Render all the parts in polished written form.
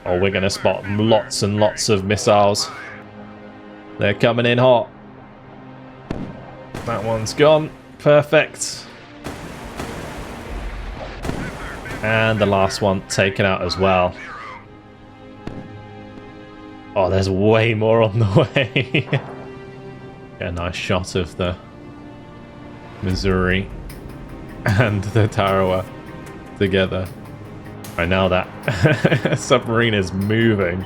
Oh, we're going to spot lots and lots of missiles. They're coming in hot. That one's gone. Perfect. And the last one taken out as well. Oh, there's way more on the way. Get a nice shot of the Missouri and the Tarawa together. Right now that submarine is moving.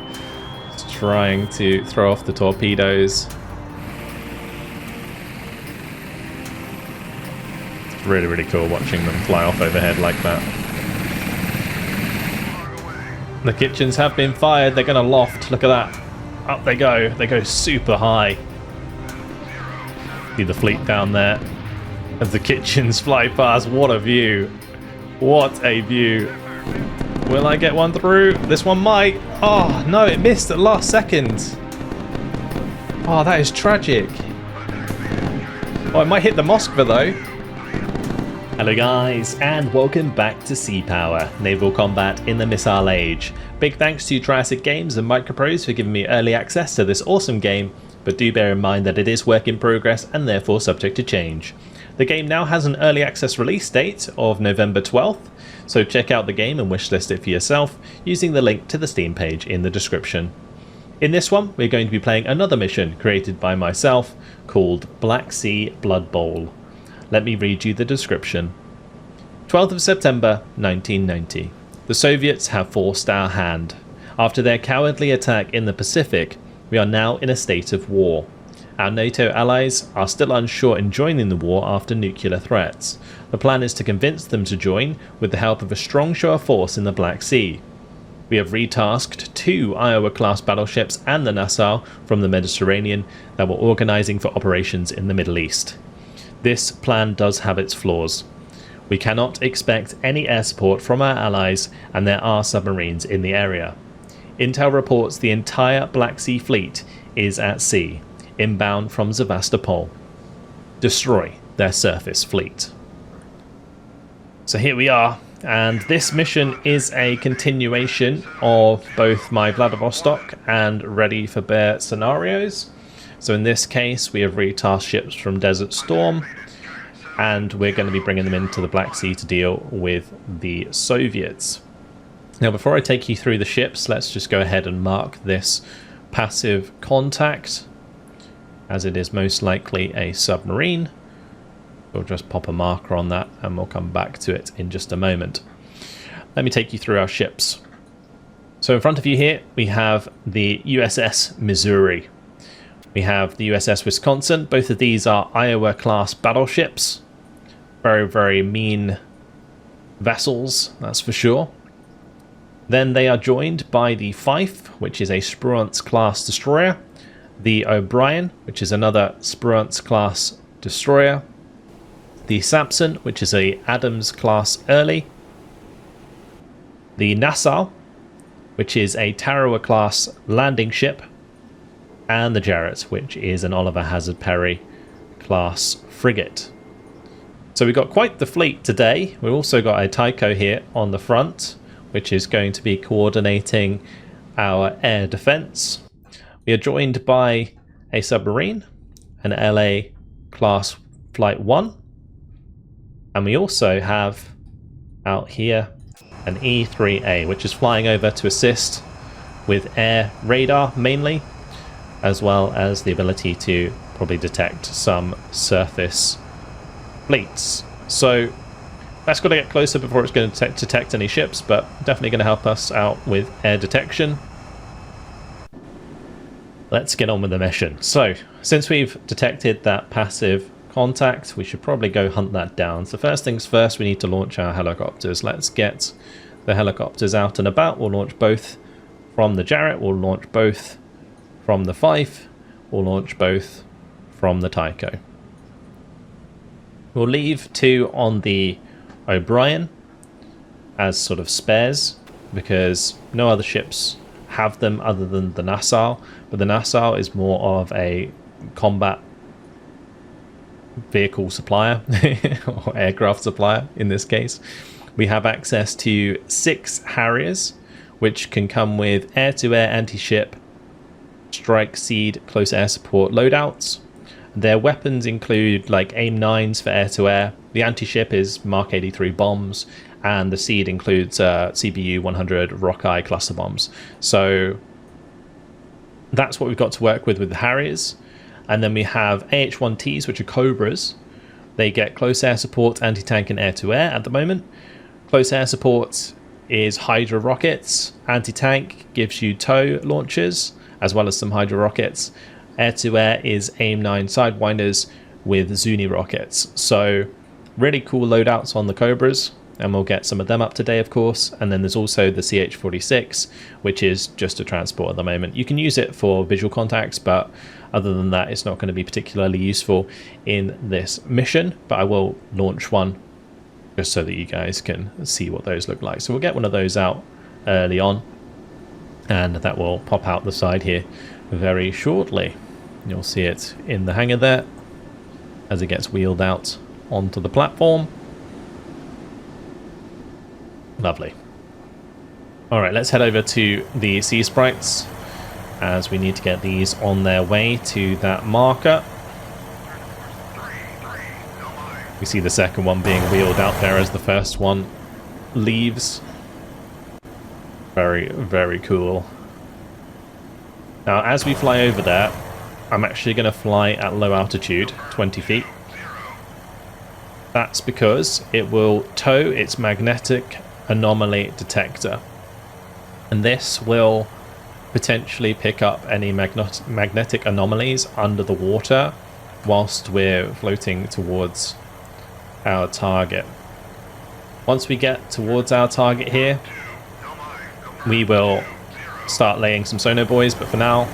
It's trying to throw off the torpedoes. It's really, really cool watching them fly off overhead like that. The kitchens have been fired. They're going to loft. Look at that. Up they go. They go super high. See the fleet down there as the kitchens fly past. What a view. What a view. Will I get one through? This one might. Oh, no, it missed at last second. Oh, that is tragic. Oh, it might hit the Moskva, though. Hello, guys, and welcome back to Sea Power, Naval Combat in the Missile Age. Big thanks to Triassic Games and Microprose for giving me early access to this awesome game, but do bear in mind that it is work in progress and therefore subject to change. The game now has an early access release date of November 12th, so check out the game and wishlist it for yourself using the link to the Steam page in the description. In this one, we're going to be playing another mission created by myself called Black Sea Blood Bowl. Let me read you the description. 12th of September 1990. The Soviets have forced our hand. After their cowardly attack in the Pacific, we are now in a state of war. Our NATO allies are still unsure in joining the war after nuclear threats. The plan is to convince them to join with the help of a strong show of force in the Black Sea. We have retasked 2 Iowa-class battleships and the Nassau from the Mediterranean that were organising for operations in the Middle East. This plan does have its flaws. We cannot expect any air support from our allies, and there are submarines in the area. Intel reports the entire Black Sea fleet is at sea, inbound from Sevastopol. Destroy their surface fleet. So here we are, and this mission is a continuation of both my Vladivostok and Ready for Bear scenarios. So in this case, we have retasked ships from Desert Storm, and we're going to be bringing them into the Black Sea to deal with the Soviets. Now, before I take you through the ships, let's just go ahead and mark this passive contact, as it is most likely a submarine. We'll just pop a marker on that, and we'll come back to it in just a moment. Let me take you through our ships. So in front of you here, we have the USS Missouri. We have the USS Wisconsin. Both of these are Iowa-class battleships. Very, very mean vessels, that's for sure. Then they are joined by the Fife, which is a Spruance-class destroyer. The O'Brien, which is another Spruance-class destroyer. The Sampson, which is a Adams-class early. The Nassau, which is a Tarawa-class landing ship. And the Jarrett, which is an Oliver Hazard Perry class frigate. So we've got quite the fleet today. We've also got a Tycho here on the front, which is going to be coordinating our air defense. We are joined by a submarine, an LA class Flight 1, and we also have out here an E-3A, which is flying over to assist with air radar mainly, as well as the ability to probably detect some surface fleets. So that's got to get closer before it's going to detect any ships, but definitely going to help us out with air detection. Let's get on with the mission. So since we've detected that passive contact, we should probably go hunt that down. So first things first, we need to launch our helicopters. Let's get the helicopters out and about. We'll launch both from the Jarrett, we'll launch both from the Fife, we'll launch both from the Tycho. We'll leave 2 on the O'Brien as sort of spares, because no other ships have them other than the Nassau, but the Nassau is more of a combat vehicle supplier or aircraft supplier in this case, we have access to 6 Harriers, which can come with air-to-air anti-ship, strike, seed, close air support loadouts. Their weapons include like AIM-9s for air-to-air, the anti-ship is Mark 83 bombs, and the seed includes CBU-100 Rockeye cluster bombs. So that's what we've got to work with the Harriers. And then we have AH-1Ts, which are Cobras. They get close air support, anti-tank, and air-to-air at the moment. Close air support is Hydra rockets. Anti-tank gives you TOW launchers, as well as some Hydra rockets. Air-to-air is AIM-9 Sidewinders with Zuni rockets. So really cool loadouts on the Cobras, and we'll get some of them up today, of course. And then there's also the CH-46, which is just a transport at the moment. You can use it for visual contacts, but other than that, it's not going to be particularly useful in this mission. But I will launch one just so that you guys can see what those look like. So we'll get one of those out early on, and that will pop out the side here very shortly. You'll see it in the hangar there as it gets wheeled out onto the platform. Lovely. All right, let's head over to the Sea Sprites, as we need to get these on their way to that marker. We see the second one being wheeled out there as the first one leaves. Very, very cool. Now, as we fly over there, I'm actually going to fly at low altitude, 20 feet. That's because it will tow its magnetic anomaly detector. And this will potentially pick up any magnetic anomalies under the water whilst we're floating towards our target. Once we get towards our target here, we will start laying some sonobuoys, but for now,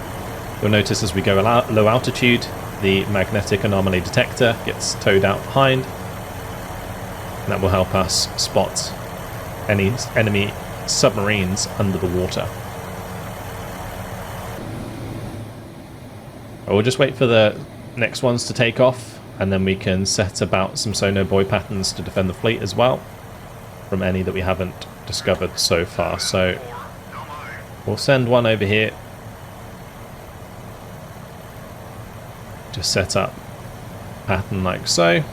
you'll notice as we go low altitude, the magnetic anomaly detector gets towed out behind. And that will help us spot any enemy submarines under the water. We'll just wait for the next ones to take off, and then we can set about some sonobuoy patterns to defend the fleet as well from any that we haven't discovered so far. So we'll send one over here. Just set up a pattern like so.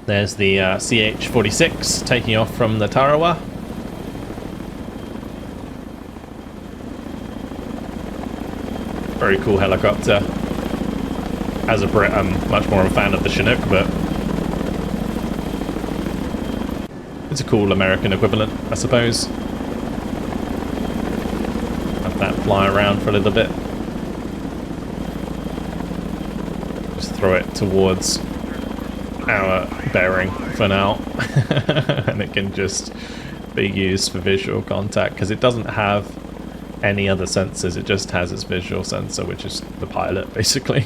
There's the CH-46 taking off from the Tarawa. Very cool helicopter. As a Brit, I'm much more of a fan of the Chinook, but it's a cool American equivalent, I suppose. Have that fly around for a little bit. Just throw it towards our bearing for now. And it can just be used for visual contact because it doesn't have any other sensors. It just has its visual sensor, which is the pilot, basically.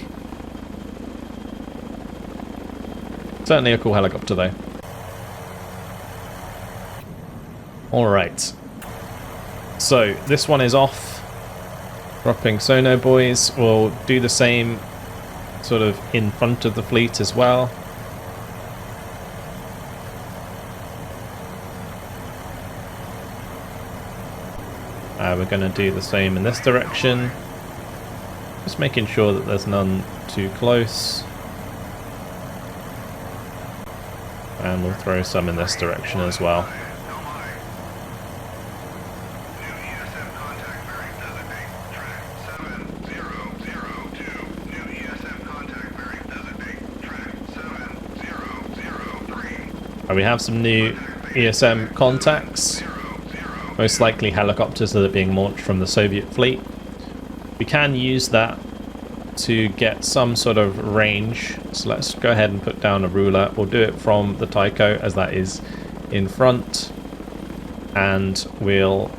Certainly a cool helicopter, though. Alright. So, this one is off. Dropping sonobuoys. We'll do the same sort of in front of the fleet as well. We're going to do the same in this direction. Just making sure that there's none too close. And we'll throw some in this direction as well. And we have some new ESM contacts. Most likely helicopters that are being launched from the Soviet fleet. We can use that to get some sort of range. So let's go ahead and put down a ruler. We'll do it from the Tycho as that is in front. And we'll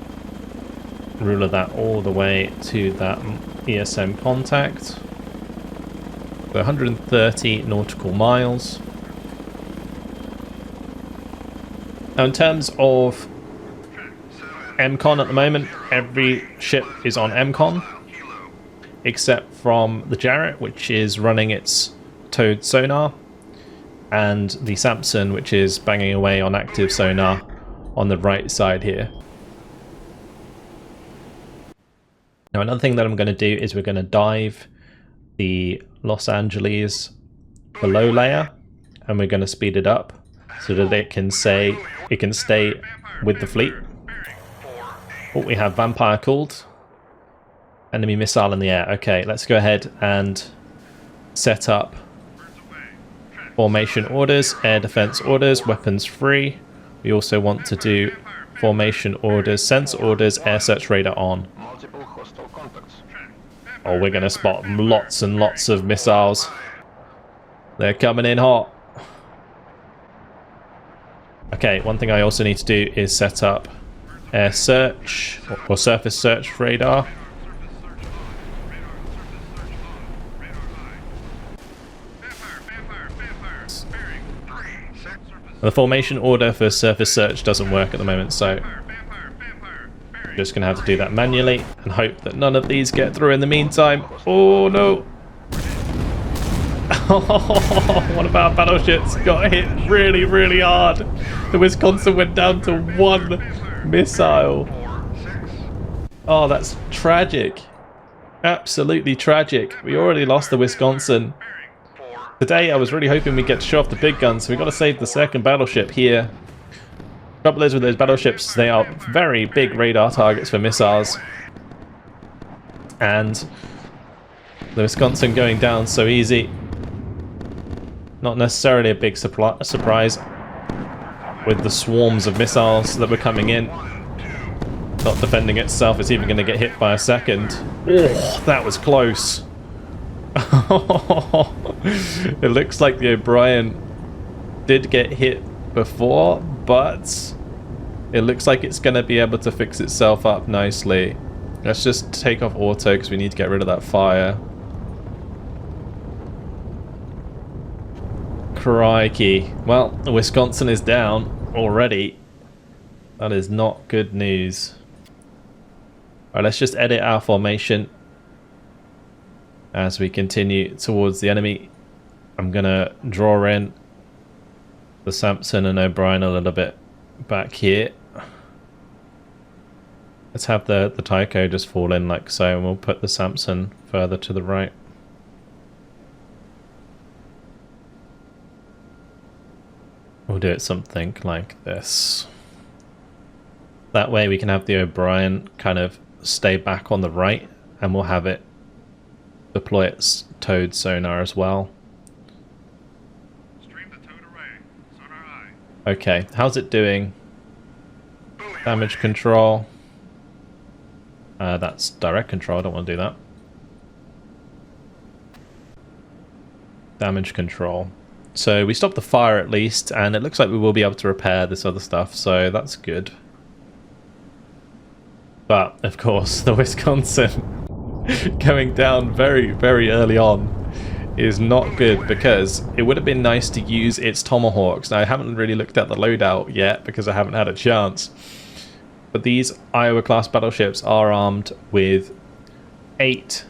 ruler that all the way to that ESM contact. So 130 nautical miles. Now in terms of MCON at the moment, every ship is on MCON. except from the Jarrett, which is running its towed sonar, and the Samson, which is banging away on active sonar on the right side here. Now another thing that I'm going to do is we're going to dive the Los Angeles below layer, and we're going to speed it up so that it can stay with the fleet. Oh, we have Vampire called. Enemy missile in the air. Okay, let's go ahead and set up formation orders, air defense orders, weapons free. We also want to do formation orders, sense orders, air search radar on. Oh, we're going to spot lots and lots of missiles. They're coming in hot. Okay, one thing I also need to do is set up air search or surface search radar. The formation order for surface search doesn't work at the moment, so I'm just going to have to do that manually and hope that none of these get through in the meantime. Oh no! One of our battleships got hit really, really hard. The Wisconsin went down to 1 missile. Oh, that's tragic. Absolutely tragic. We already lost the Wisconsin. Today I was really hoping we'd get to show off the big guns, so we've got to save the second battleship here. Trouble is with those battleships, they are very big radar targets for missiles. And the Wisconsin going down so easy. Not necessarily a big surprise with the swarms of missiles that were coming in. Not defending itself, it's even going to get hit by a second. Oh, that was close. It looks like the O'Brien did get hit before, but it looks like it's going to be able to fix itself up nicely. Let's just take off auto because we need to get rid of that fire. Crikey. Well, the Wisconsin is down already. That is not good news. Alright, let's just edit our formation as we continue towards the enemy. I'm gonna draw in the Samson and O'Brien a little bit back here. Let's have the Tycho just fall in like so, and we'll put the Samson further to the right. We'll do it something like this. That way we can have the O'Brien kind of stay back on the right, and we'll have it deploy its towed sonar as well. Stream the towed array. Sonar eye. Okay, how's it doing? Damage control. That's direct control, I don't want to do that. Damage control. So we stopped the fire at least, and it looks like we will be able to repair this other stuff, so that's good. But, of course, the Wisconsin going down very, very early on is not good, because it would have been nice to use its Tomahawks. Now, I haven't really looked at the loadout yet because I haven't had a chance. But these Iowa-class battleships are armed with 8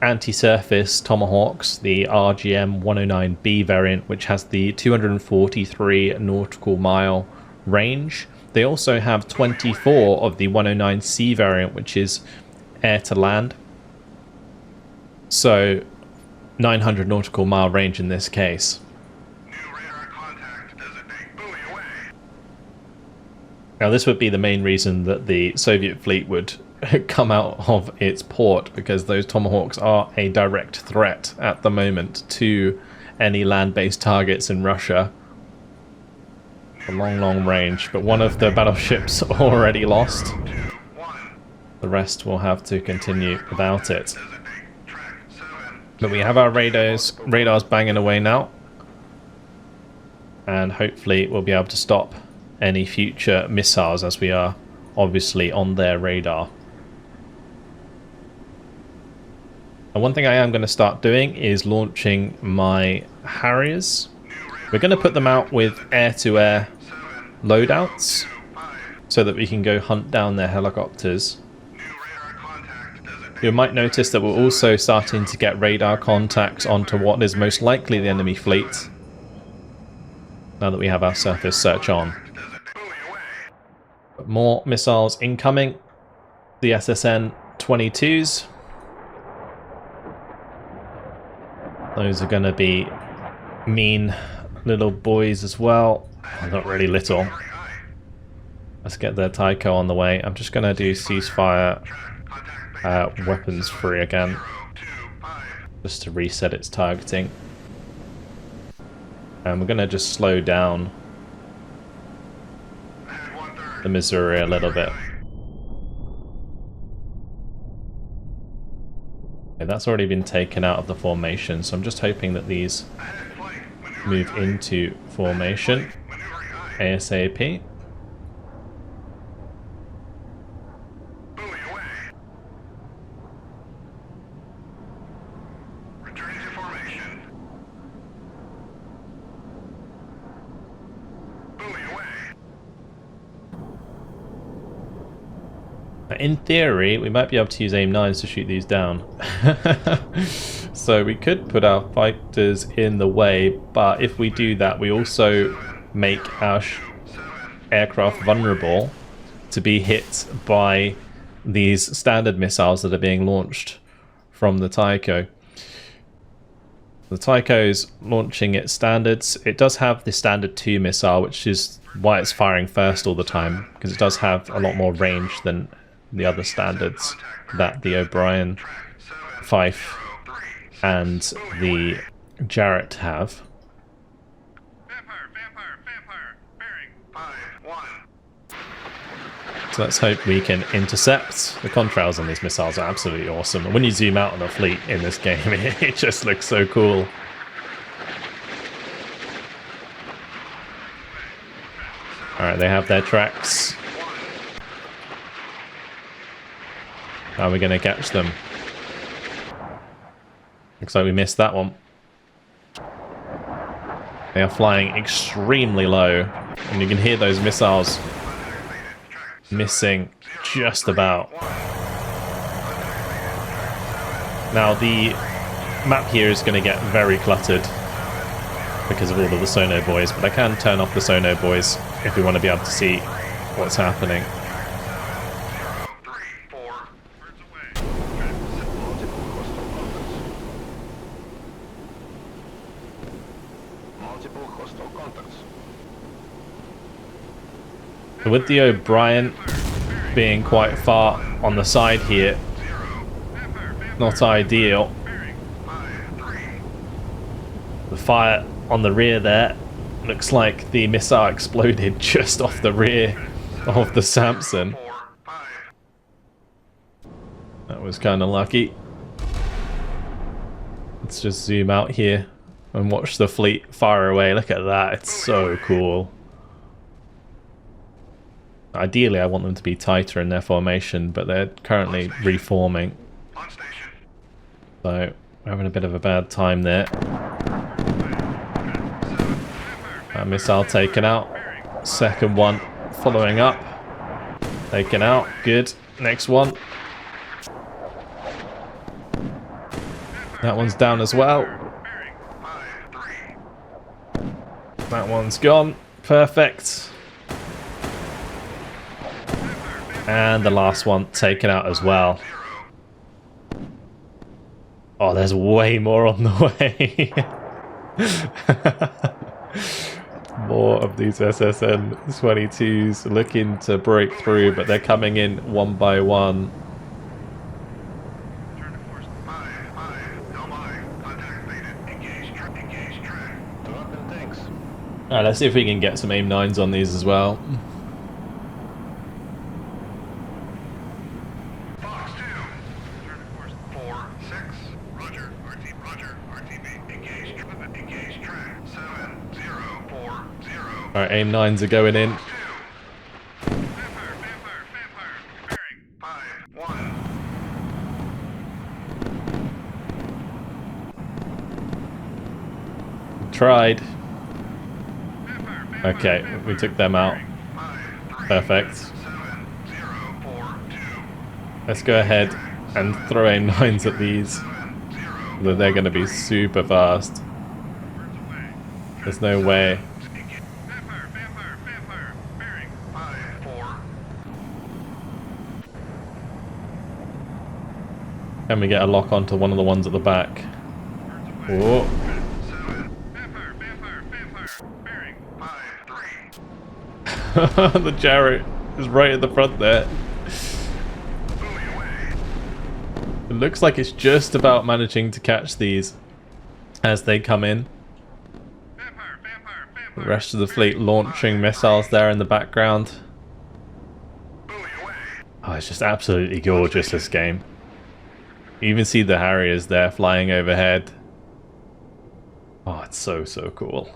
anti-surface Tomahawks, the RGM-109B variant, which has the 243 nautical mile range. They also have 24 of the 109C variant, which is air to land. So 900 nautical mile range in this case. New radar contact. Designate buoy away. Now this would be the main reason that the Soviet fleet would come out of its port, because those Tomahawks are a direct threat at the moment to any land-based targets in Russia. A long, long range, but one of the battleships already lost. The rest will have to continue without it. But we have our radars banging away now, and hopefully we'll be able to stop any future missiles, as we are obviously on their radar. And one thing I am going to start doing is launching my Harriers. We're going to put them out with air-to-air loadouts so that we can go hunt down their helicopters. New radar contact. Designate You might notice that we're also starting to get radar contacts onto what is most likely the enemy fleet, now that we have our surface search on. More missiles incoming. The SSN-22s. Those are going to be mean little boys as well. Oh, not really little. Let's get the Tycho on the way. I'm just going to do ceasefire weapons free again, just to reset its targeting. And we're going to just slow down the Missouri a little bit. Okay, that's already been taken out of the formation, so I'm just hoping that these move into formation ASAP. In theory, we might be able to use AIM-9s to shoot these down. So we could put our fighters in the way, but if we do that, we also make our aircraft vulnerable to be hit by these standard missiles that are being launched from the Tycho. The Tycho's launching its standards. It does have the standard 2 missile, which is why it's firing first all the time, because it does have a lot more range than the other standards that the O'Brien, Fife, and the Jarrett have. So let's hope we can intercept. The contrails on these missiles are absolutely awesome. And when you zoom out on the fleet in this game, it just looks so cool. Alright, they have their tracks. How are we going to catch them? Looks like we missed that one. They are flying extremely low, and you can hear those missiles missing just about. Now the map here is going to get very cluttered because of all of the sono buoys, but I can turn off the sono buoys if we want to be able to see what's happening. With the O'Brien being quite far on the side here, not ideal. The fire on the rear there looks like the missile exploded just off the rear of the Samson. That was kind of lucky. Let's just zoom out here and watch the fleet fire away. Look at that, it's so cool. Ideally, I want them to be tighter in their formation, but they're currently reforming. So, we're having a bit of a bad time there. That missile taken out. Second one following up. Taken out. Good. Next one. That one's down as well. That one's gone. Perfect. And the last one taken out as well. Oh, there's way more on the way. More of these SSN-22s looking to break through, but they're coming in one by one. Alright, let's see if we can get some AIM-9s on these as well. Alright, AIM-9s are going in. Tried. Okay, we took them out. Perfect. Let's go ahead and throw aim-9s at these, that they're going to be super fast. There's no way. Can we get a lock onto one of the ones at the back? Oh. The Jarrett is right at the front there. It looks like it's just about managing to catch these as they come in. The rest of the fleet launching missiles there in the background. Oh, it's just absolutely gorgeous, this game. You even see the Harriers there flying overhead. Oh, it's so, so cool.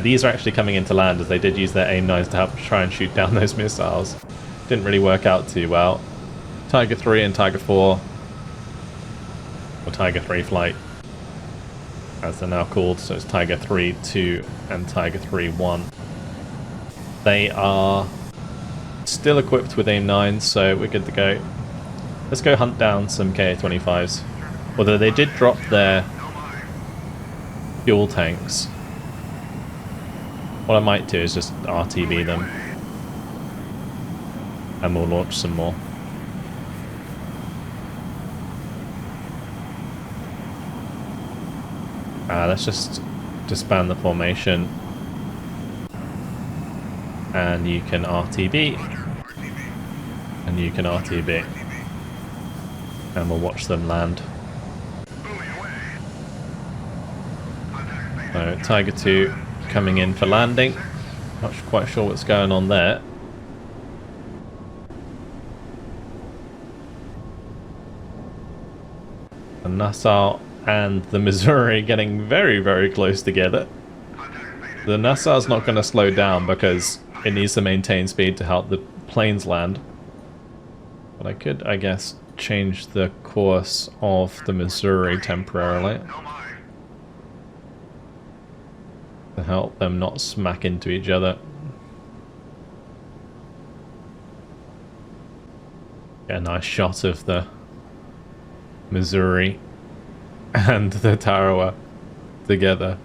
These are actually coming into land, as they did use their aim-9s to help try and shoot down those missiles. Didn't really work out too well. Tiger 3 and Tiger 4, or Tiger 3 flight, as they're now called, so it's Tiger 3, 2 and Tiger 3, 1. They are still equipped with aim-9s, so we're good to go. Let's go hunt down some Ka-25s. Although they did drop their fuel tanks. What I might do is just RTB them. And we'll launch some more. Let's just disband the formation. And you can RTB. And you can RTB. And we'll watch them land. So, Tiger 2 coming in for landing. Not quite sure what's going on there. The Nassau and the Missouri getting very, very close together. The Nassau's not going to slow down because it needs to maintain speed to help the planes land. But I could, I guess, change the course of the Missouri temporarily to help them not smack into each other. Get a nice shot of the Missouri and the Tarawa together.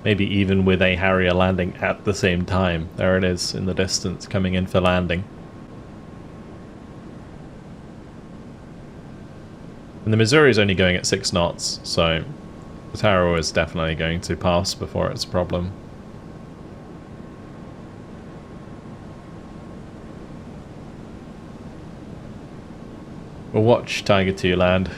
Maybe even with a Harrier landing at the same time. There it is in the distance, coming in for landing. And the Missouri is only going at 6 knots, so the Tarawa is definitely going to pass before it's a problem. We'll watch Tiger 2 land.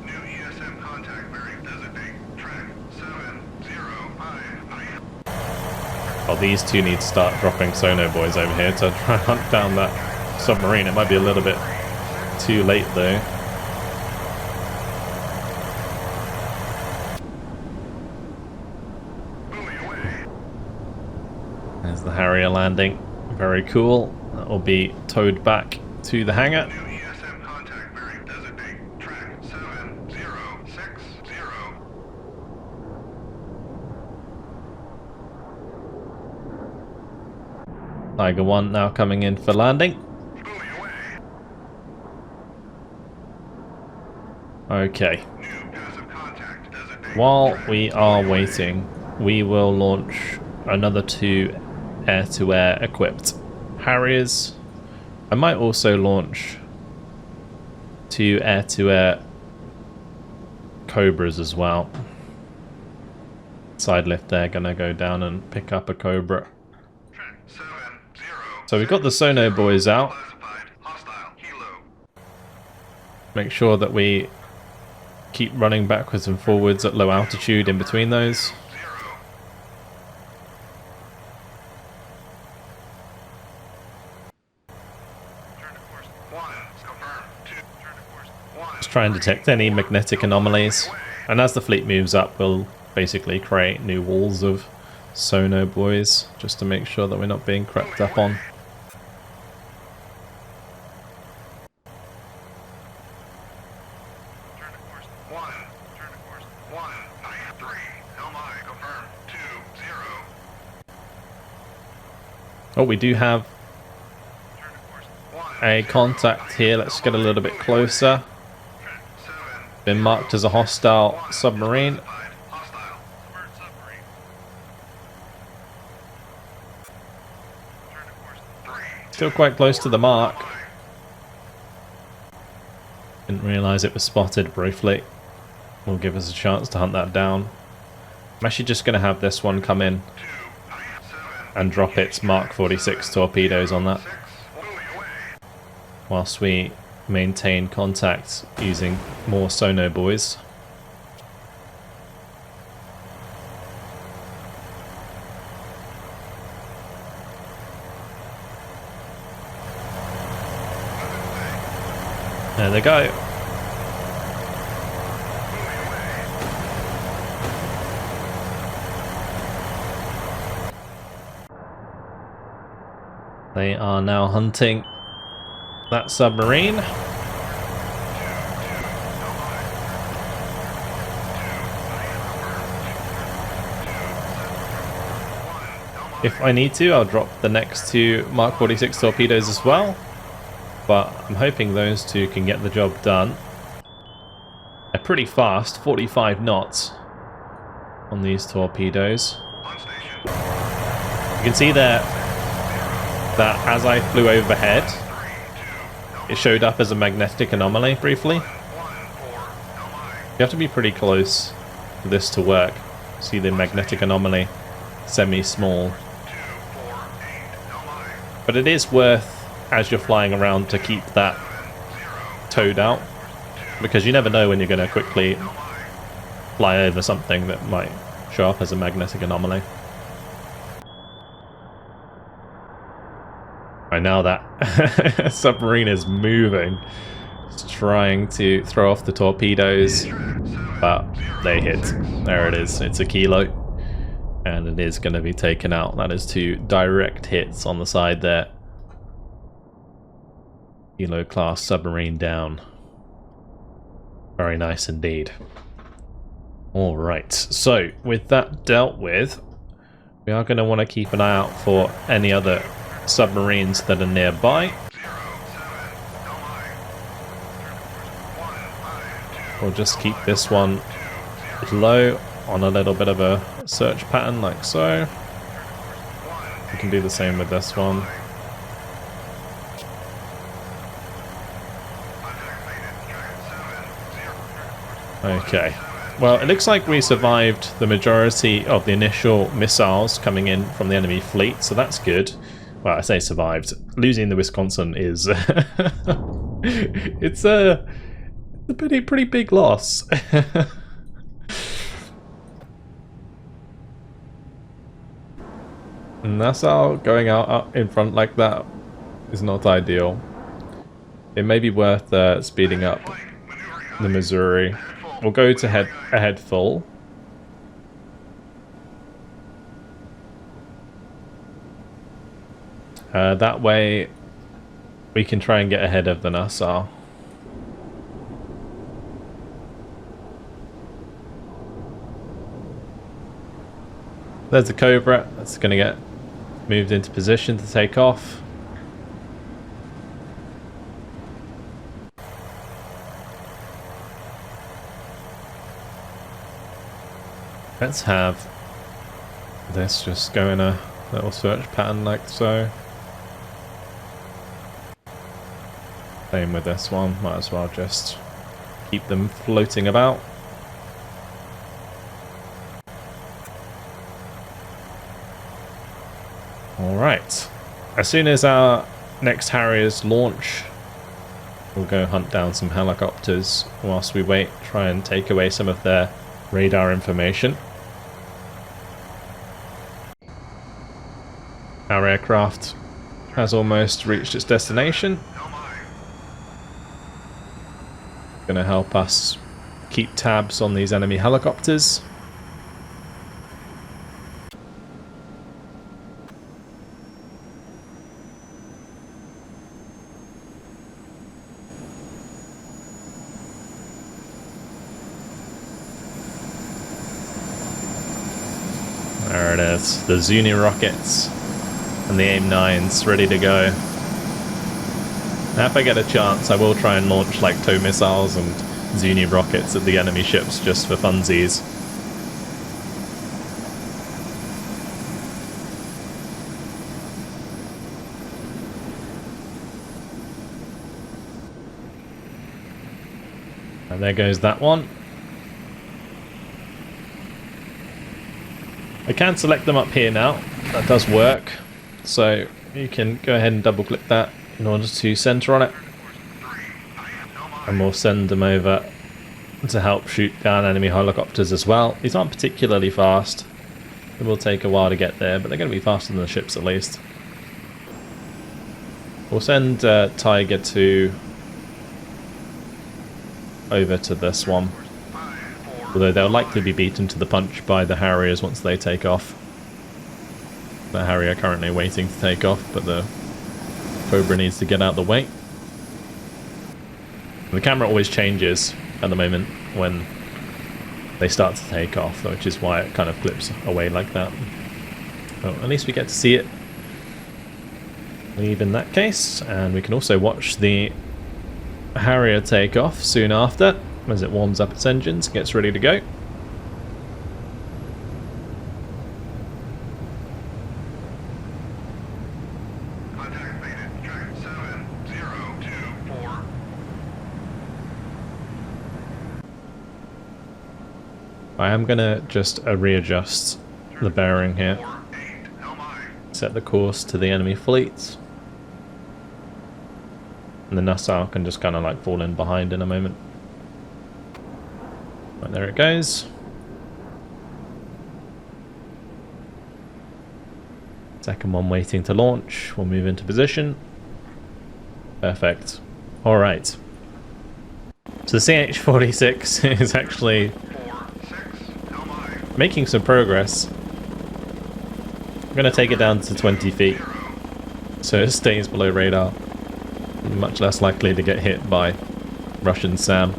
New ESM contact bearing designate track 705. Oh, these two need to start dropping sono boys over here to try and hunt down that submarine. It might be a little bit too late though. There's the Harrier landing. Very cool. That will be towed back to the hangar. New ESM contact bearing designate track 7060. Tiger 1 now coming in for landing. Buoy away. Okay. New passive contact designate While track we are 20 waiting, we will launch another 2 air-to-air equipped Harriers. I might also launch 2 air-to-air Cobras as well. Side lift there, gonna go down and pick up a Cobra. Track 70. So we've got the sono boys out. Classified hostile helo. Make sure that we keep running backwards and forwards at low altitude in between those. Just try and detect any magnetic anomalies. And as the fleet moves up, we'll basically create new walls of sono buoys just to make sure that we're not being crept up on. Oh, we do have a contact here. Let's get a little bit closer. Been marked as a hostile submarine. Still quite close to the mark. Didn't realise it was spotted briefly. Will give us a chance to hunt that down. I'm actually just going to have this one come in and drop its Mark 46 torpedoes on that, whilst we maintain contact using more sono buoys. There they go. They are now hunting that submarine. If I need to, I'll drop the next two Mark 46 torpedoes as well. But I'm hoping those two can get the job done. They're pretty fast, 45 knots on these torpedoes. You can see there that as I flew overhead, it showed up as a magnetic anomaly briefly. You have to be pretty close for this to work. See the magnetic anomaly, semi-small. But it is worth, as you're flying around, to keep that towed out, because you never know when you're going to quickly fly over something that might show up as a magnetic anomaly. Right now that submarine is moving. It's trying to throw off the torpedoes, but they hit. There it is. It's a kilo. And it is going to be taken out. That is two direct hits on the side there. Kilo class submarine down. Very nice indeed. Alright, so with that dealt with, we are going to want to keep an eye out for any other submarines that are nearby. We'll just keep this one low on a little bit of a search pattern like so. We can do the same with this one. Okay, well, it looks like we survived the majority of the initial missiles coming in from the enemy fleet, so that's good. Well, I say survived. Losing the Wisconsin is it's a pretty big loss. And that's how going out up in front like that is not ideal. It may be worth speeding up the Missouri. We'll go to ahead full. That way we can try and get ahead of the Nassau. There's the Cobra. That's going to get moved into position to take off. Let's have this just go in a little search pattern like so. Same with this one, might as well just keep them floating about. Alright, as soon as our next Harriers launch, we'll go hunt down some helicopters whilst we wait, try and take away some of their radar information. Our aircraft has almost reached its destination. Going to help us keep tabs on these enemy helicopters. There it is, the Zuni rockets and the AIM-9s ready to go. Now if I get a chance, I will try and launch like tow missiles and Zuni rockets at the enemy ships just for funsies. And there goes that one. I can select them up here now. That does work. So you can go ahead and double click that in order to center on it. And we'll send them over to help shoot down enemy helicopters as well. These aren't particularly fast. It will take a while to get there, but they're going to be faster than the ships at least. We'll send Tiger to over to this one. Although they'll likely be beaten to the punch by the Harriers once they take off. The Harrier currently waiting to take off, but the Cobra needs to get out of the way. The camera always changes at the moment when they start to take off, which is why it kind of flips away like that. Well, at least we get to see it leave in that case, and we can also watch the Harrier take off soon after as it warms up its engines and gets ready to go. I am going to just readjust the bearing here. Set the course to the enemy fleet. And the Nassau can just kind of like fall in behind in a moment. Right, there it goes. Second one waiting to launch. We'll move into position. Perfect. Alright. So the CH-46 is actually making some progress. I'm going to take it down to 20 feet so it stays below radar. Much less likely to get hit by Russian SAM.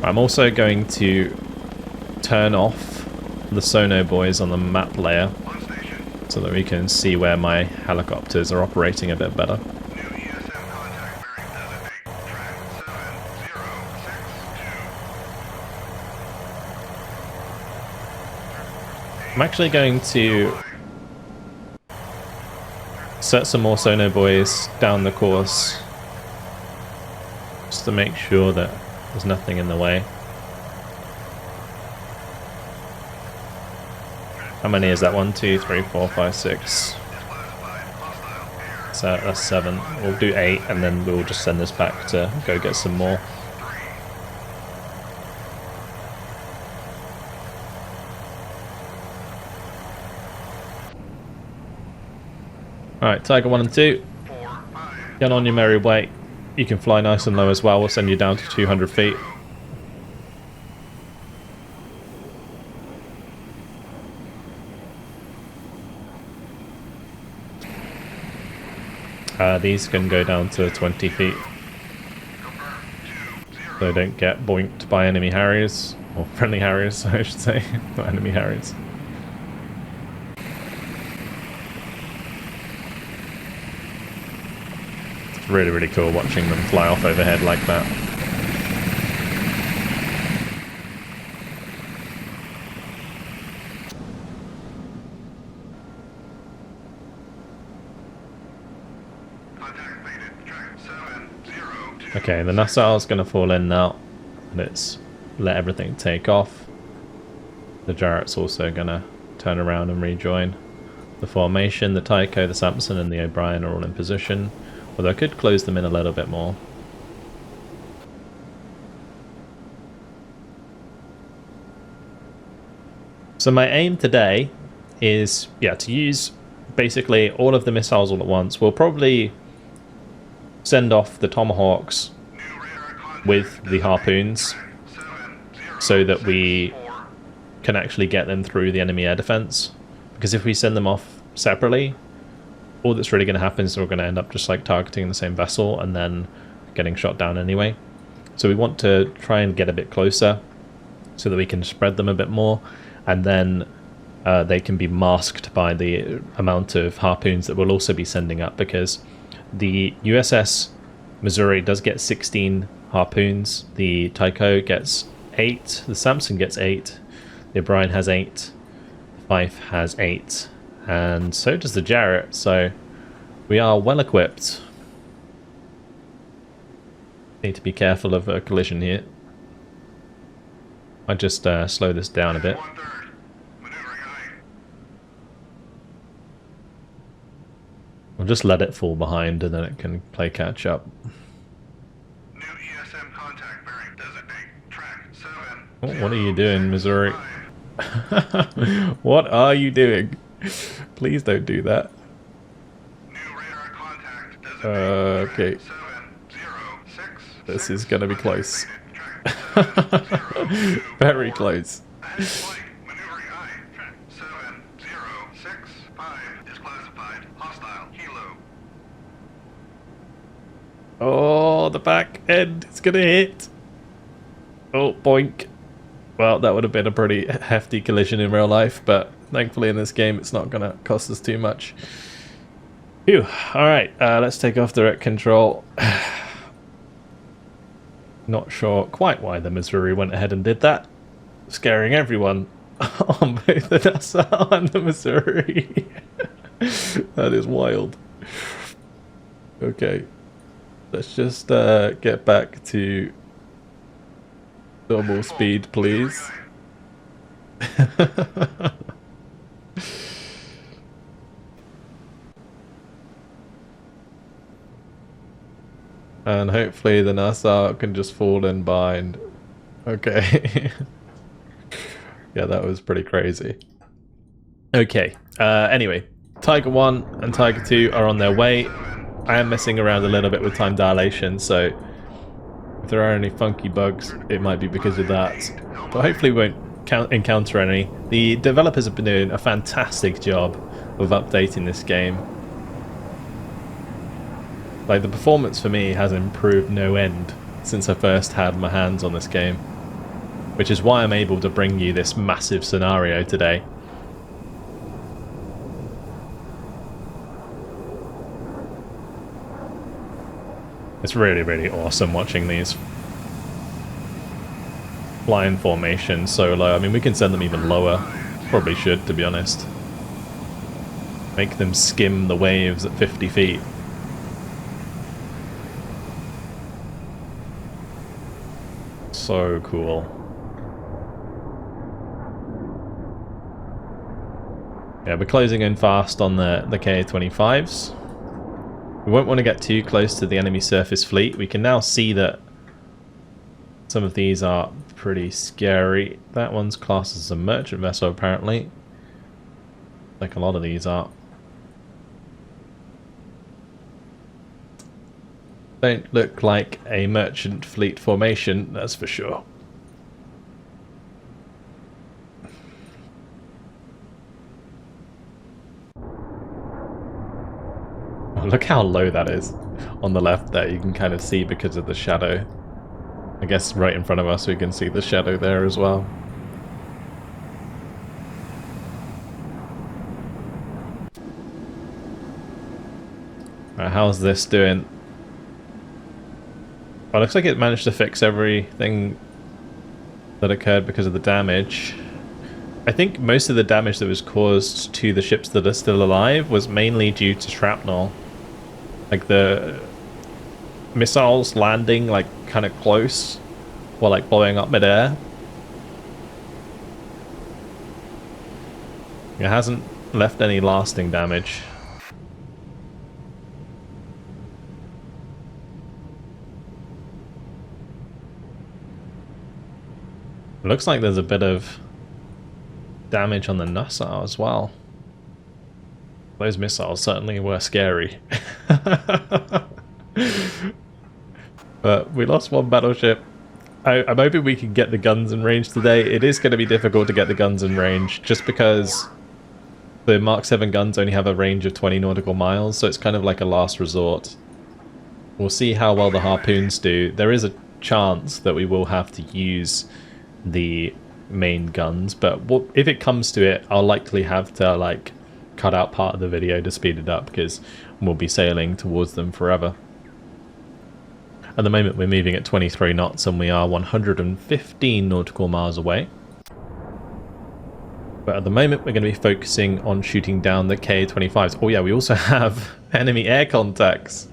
I'm also going to turn off the sono buoys on the map layer so that we can see where my helicopters are operating a bit better. I'm actually going to set some more sono buoys down the course just to make sure that there's nothing in the way. How many is that? 1, 2, 3, 4, 5, 6. So that's 7. We'll do 8 and then we'll just send this back to go get some more. Alright, Tiger 1 and 2. Get on your merry way. You can fly nice and low as well. We'll send you down to 200 feet. These can go down to 20 feet. So don't get boinked by enemy Harriers. Or friendly Harriers, I should say. Not enemy Harriers. Really, really cool watching them fly off overhead like that. Okay, the Nassau's going to fall in now. Let's let everything take off. The Jarrett's also going to turn around and rejoin the formation. The Tycho, the Samson and the O'Brien are all in position. Although I could close them in a little bit more. So my aim today is, to use basically all of the missiles all at once. We'll probably send off the Tomahawks with the harpoons so that we can actually get them through the enemy air defense. Because if we send them off separately, all that's really going to happen is we're going to end up just like targeting the same vessel and then getting shot down anyway. So we want to try and get a bit closer so that we can spread them a bit more. and then they can be masked by the amount of harpoons that we'll also be sending up, because the USS Missouri does get 16 harpoons, the Tycho gets 8, the Samson gets 8, the O'Brien has 8, the Fife has 8, and so does the Jarrett, so we are well equipped. Need to be careful of a collision here. I just slow this down a bit. We'll just let it fall behind and then it can play catch up. New ESM contact bearing designate track 7. Oh, what are you doing, Missouri? What are you doing? Please don't do that. New radar contact designate Okay. 706. This is gonna be close. Very close. Maneuvering I. Track 7065 is classified hostile kilo. Oh, the back end is gonna hit. Oh, boink. Well, that would have been a pretty hefty collision in real life, but thankfully in this game it's not gonna cost us too much. Phew. Alright, let's take off direct control. Not sure quite why the Missouri went ahead and did that. Scaring everyone on both the Nassau and the Missouri. That is wild. Okay. Let's just get back to normal speed, please. And hopefully the Nassau can just fall in behind. Okay. Yeah, that was pretty crazy. Okay, anyway. Tiger 1 and Tiger 2 are on their way. I am messing around a little bit with time dilation, so if there are any funky bugs, it might be because of that. But hopefully we won't encounter any. The developers have been doing a fantastic job of updating this game. Like, the performance for me has improved no end since I first had my hands on this game, which is why I'm able to bring you this massive scenario today. It's really, really awesome watching these fly in formation so low. I mean, we can send them even lower. Probably should, to be honest. Make them skim the waves at 50 feet. So cool. Yeah, we're closing in fast on the Ka-25s. We won't want to get too close to the enemy surface fleet. We can now see that some of these are pretty scary. That one's classed as a merchant vessel, apparently. Like a lot of these are. Don't look like a merchant fleet formation, that's for sure. Oh, look how low that is on the left there. You can kind of see because of the shadow. I guess right in front of us we can see the shadow there as well. Right, how's this doing? Oh, it looks like it managed to fix everything that occurred because of the damage. I think most of the damage that was caused to the ships that are still alive was mainly due to shrapnel. Like the missiles landing like kind of close while like blowing up midair. It hasn't left any lasting damage. It looks like there's a bit of damage on the Nassau as well. Those missiles certainly were scary. But we lost one battleship. I'm hoping we can get the guns in range today. It is going to be difficult to get the guns in range just because the Mark 7 guns only have a range of 20 nautical miles, so it's kind of like a last resort. We'll see how well the harpoons do. There is a chance that we will have to use the main guns, but if it comes to it, I'll likely have to like cut out part of the video to speed it up because we'll be sailing towards them forever. At the moment we're moving at 23 knots and we are 115 nautical miles away. But at the moment we're going to be focusing on shooting down the Ka-25s. Oh yeah, we also have enemy air contacts.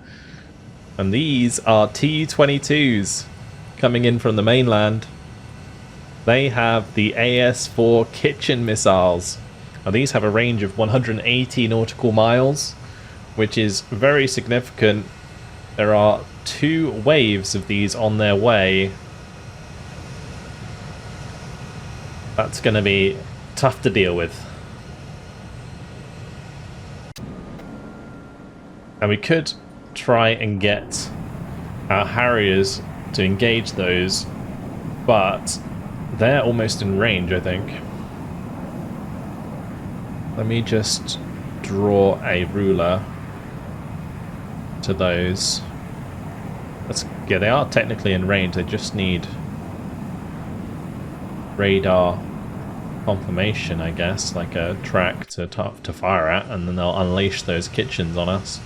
And these are Tu-22s coming in from the mainland. They have the AS-4 Kitchen missiles. Now these have a range of 180 nautical miles, which is very significant. There are 2 waves of these on their way. That's going to be tough to deal with. And we could try and get our Harriers to engage those, but they're almost in range, I think. Let me just draw a ruler to those. Yeah, they are technically in range, they just need radar confirmation, I guess, like a track to fire at, and then they'll unleash those kitchens on us.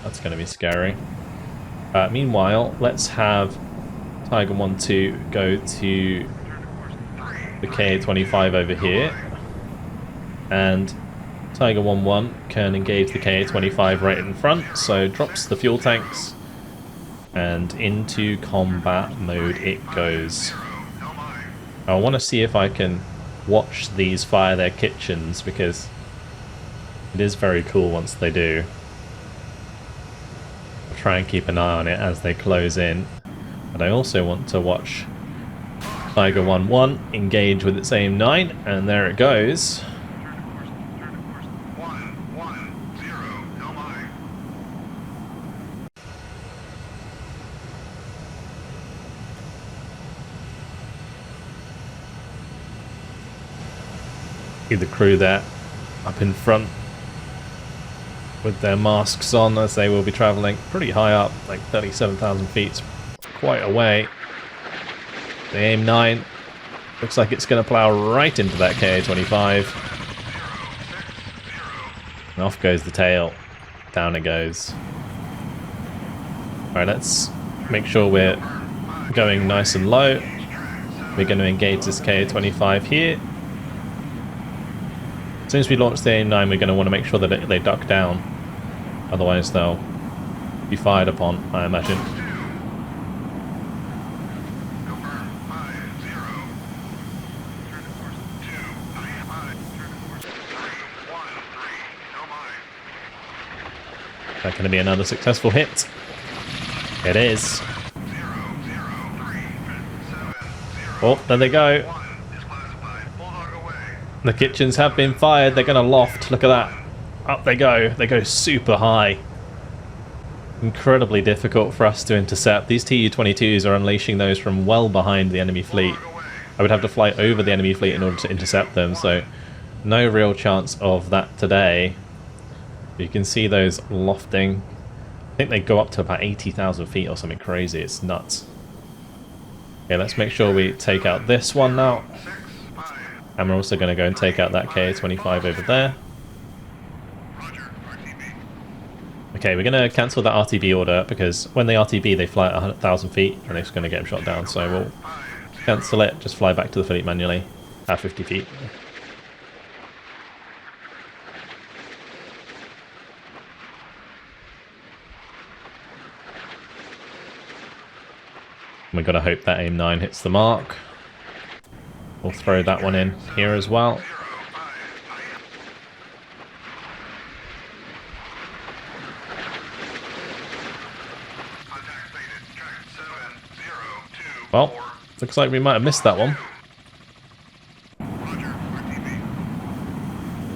That's going to be scary. Meanwhile, let's have Tiger 1-2 go to the Ka-25 over here, and Tiger 1-1 can engage the Ka-25 right in front, so drops the fuel tanks, and into combat mode it goes. I want to see if I can watch these fire their kitchens, because it is very cool once they do. I'll try and keep an eye on it as they close in, but I also want to watch Tiger 1-1 engage with its AIM-9, and there it goes. See the crew there up in front with their masks on, as they will be travelling pretty high up, like 37,000 feet, quite a way. The AIM-9 looks like it's going to plough right into that Ka-25. And off goes the tail, down it goes. Alright, let's make sure we're going nice and low. We're going to engage this Ka-25 here. As soon as we launch the AIM-9, we're going to want to make sure that they duck down. Otherwise they'll be fired upon, I imagine. That going to be another successful hit? It is. Oh, there they go. The kitchens have been fired. They're going to loft. Look at that. Up they go. They go super high. Incredibly difficult for us to intercept. These Tu-22s are unleashing those from well behind the enemy fleet. I would have to fly over the enemy fleet in order to intercept them, so no real chance of that today. You can see those lofting. I think they go up to about 80,000 feet or something crazy. It's nuts. Okay, let's make sure we take out this one now. And we're also going to go and take out that Ka-25 over there. Okay, we're going to cancel that RTB order, because when they RTB they fly at 100,000 feet and it's going to get them shot down. So we'll cancel it, just fly back to the fleet manually at 50 feet. We've got to hope that AIM-9 hits the mark. We'll throw that one in here as well. Well, looks like we might have missed that one.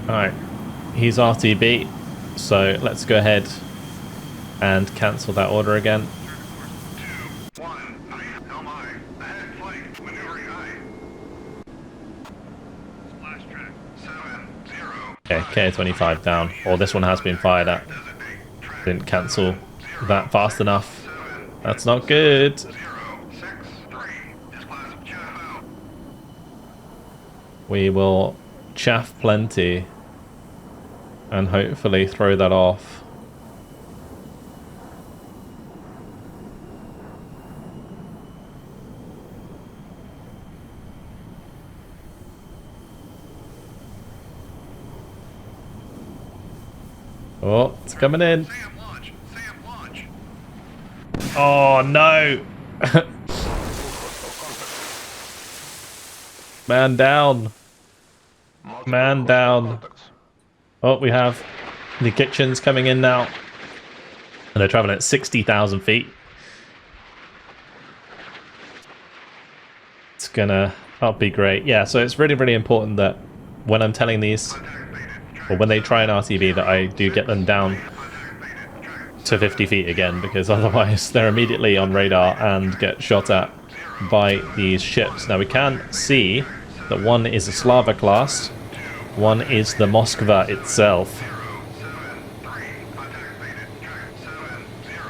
Alright, he's RTB, so let's go ahead and cancel that order again. Okay, Ka-25 down. Or this one has been fired at. Didn't cancel that fast enough. That's not good. we will chaff plenty and hopefully throw that off. Oh, it's coming in. Sam launch. Sam launch. Oh no! Man down. Man down. Oh, we have the kitchens coming in now. And they're traveling at 60,000 feet. It's gonna... that'll be great. Yeah, so it's really, really important that when I'm telling these, or when they try an RTV, that I do get them down to 50 feet again, because otherwise they're immediately on radar and get shot at by these ships. Now we can see that one is a Slava class, one is the Moskva itself.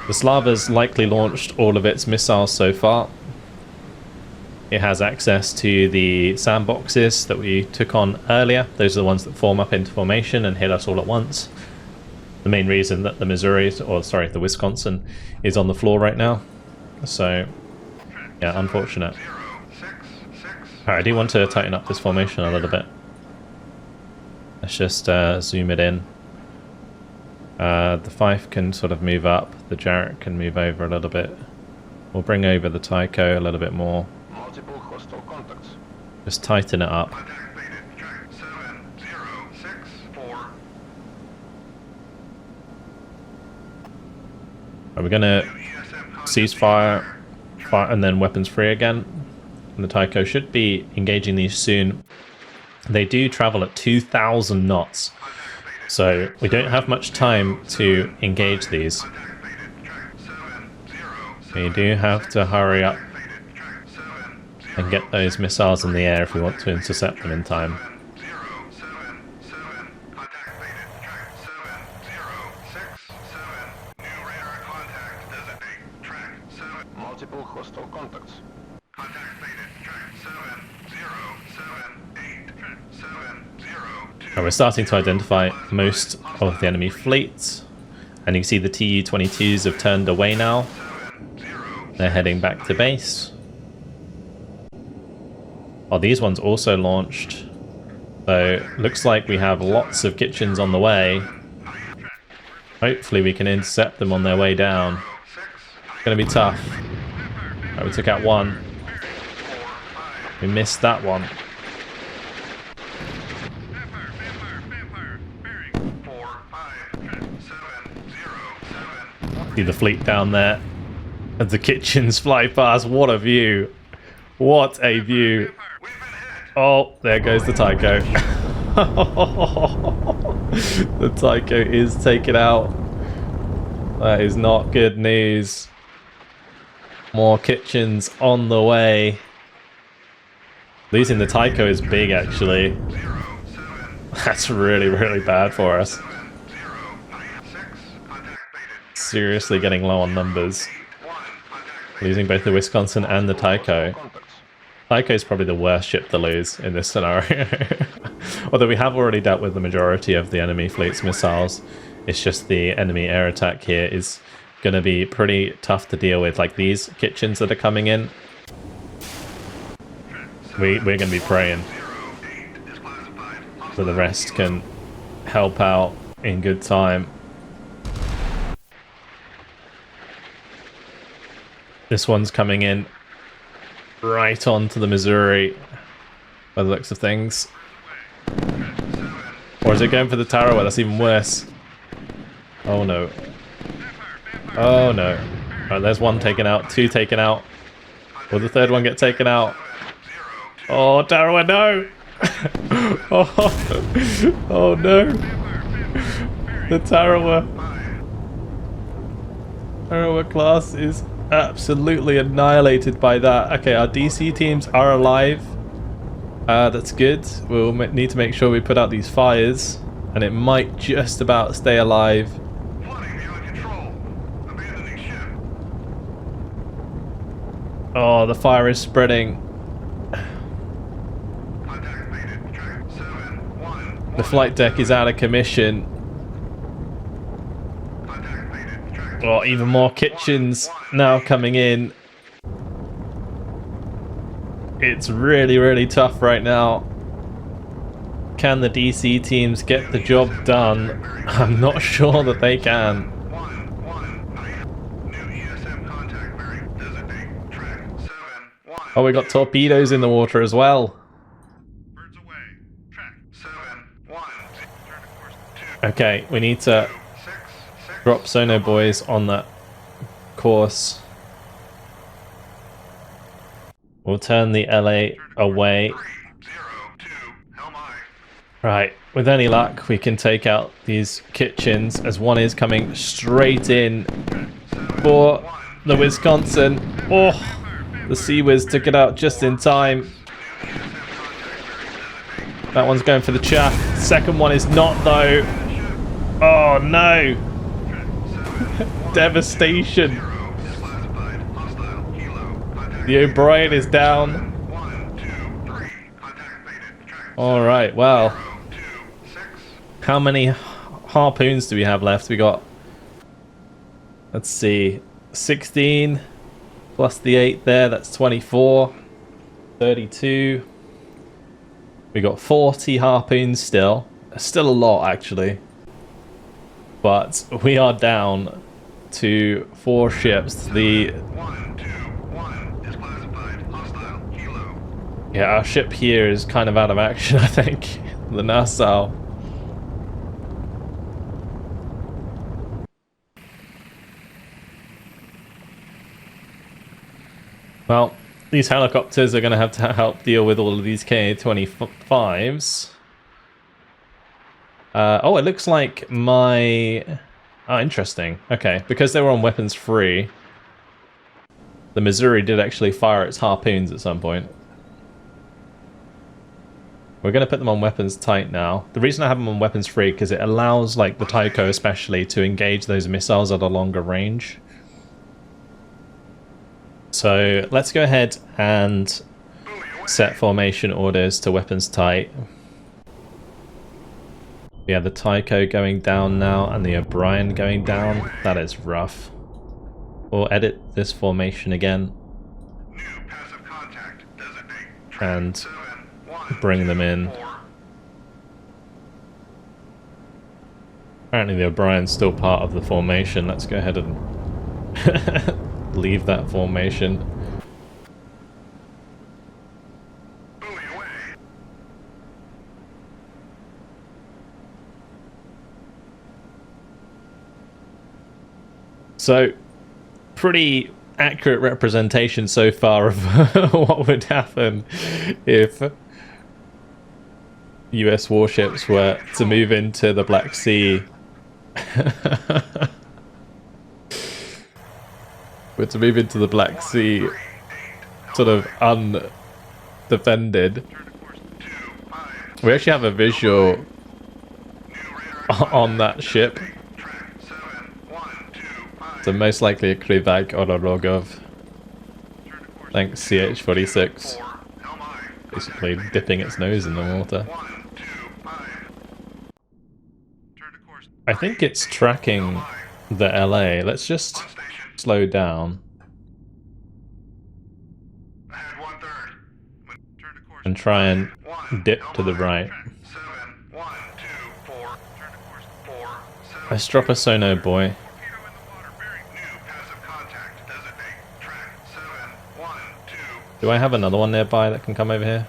The Slava's likely launched all of its missiles so far. It has access to the sandboxes that we took on earlier. Those are the ones that form up into formation and hit us all at once. The main reason that the the Wisconsin is on the floor right now. So, yeah, unfortunate. Alright, I do want to tighten up this formation a little bit. Let's just zoom it in. The Fife can sort of move up, the Jarrett can move over a little bit. We'll bring over the Tycho a little bit more. Just tighten it up. We're going to cease fire, and then weapons free again. And the Tycho should be engaging these soon. They do travel at 2,000 knots, so we don't have much time to engage these. We do have to hurry up and get those missiles in the air if we want to intercept them in time. Multiple hostile contacts. And we're starting to identify most of the enemy fleet, and you can see the Tu-22s have turned away now. They're heading back to base. Oh, these ones also launched. So, looks like we have lots of kitchens on the way. Hopefully we can intercept them on their way down. It's going to be tough. Right, we took out one. We missed that one. See the fleet down there. As the kitchens fly past. What a view. What a view. Oh, there goes the Tycho. The Tycho is taken out. That is not good news. More kitchens on the way. Losing the Tycho is big, actually. That's really, really bad for us. Seriously getting low on numbers. Losing both the Wisconsin and the Tycho. Tycho is probably the worst ship to lose in this scenario. Although we have already dealt with the majority of the enemy fleet's missiles. It's just the enemy air attack here is going to be pretty tough to deal with. Like these kitchens that are coming in. We're going to be praying so the rest can help out in good time. This one's coming in right onto the Missouri by the looks of things. Or is it going for the Tarawa? That's even worse. Oh no. Oh no. Right, there's one taken out, two taken out. Will the third one get taken out? Oh, Tarawa, no! Oh no. The Tarawa class is absolutely annihilated by that. Okay, our DC teams are alive. That's good. We'll need to make sure we put out these fires, and it might just about stay alive. Oh, the fire is spreading. The flight deck is out of commission. Oh, even more kitchens now coming in. It's really, really tough right now. Can the DC teams get the job done? I'm not sure that they can. Oh, we got torpedoes in the water as well. Okay, we need to drop sono boys on that course. We'll turn the LA away. Right, with any luck, we can take out these kitchens as one is coming straight in for the Wisconsin. Oh, the Sea-Wiz took it out just in time. That one's going for the chaff. Second one is not, though. Oh, no. Devastation. The O'Brien is down. Alright, well. How many harpoons do we have left? We got, let's see, 16 plus the 8 there, that's 24. 32. We got 40 harpoons still. Still a lot, actually. But we are down to 4 ships. Yeah, our ship here is kind of out of action, I think. The Nassau. Well, these helicopters are going to have to help deal with all of these Ka-25s. Oh, it looks like my... Oh, interesting. Okay, because they were on weapons free, the Missouri did actually fire its harpoons at some point. We're going to put them on weapons tight now. The reason I have them on weapons free because it allows, like, the Tycho especially to engage those missiles at a longer range. So let's go ahead and set formation orders to weapons tight. Yeah, the Tycho going down now and the O'Brien going down. That is rough. We'll edit this formation again. And bring them in. Apparently the O'Brien's still part of the formation. Let's go ahead and leave that formation. So, pretty accurate representation so far of what would happen if US warships were to move into the Black Sea. Were to move into the Black Sea sort of undefended. We actually have a visual on that ship. So most likely a Krivak or a Rogov. Thanks CH-46. Basically dipping its nose in the water. I think it's tracking the LA. Let's just slow down. And try and dip to the right. Let's drop a sono boy. Do I have another one nearby that can come over here?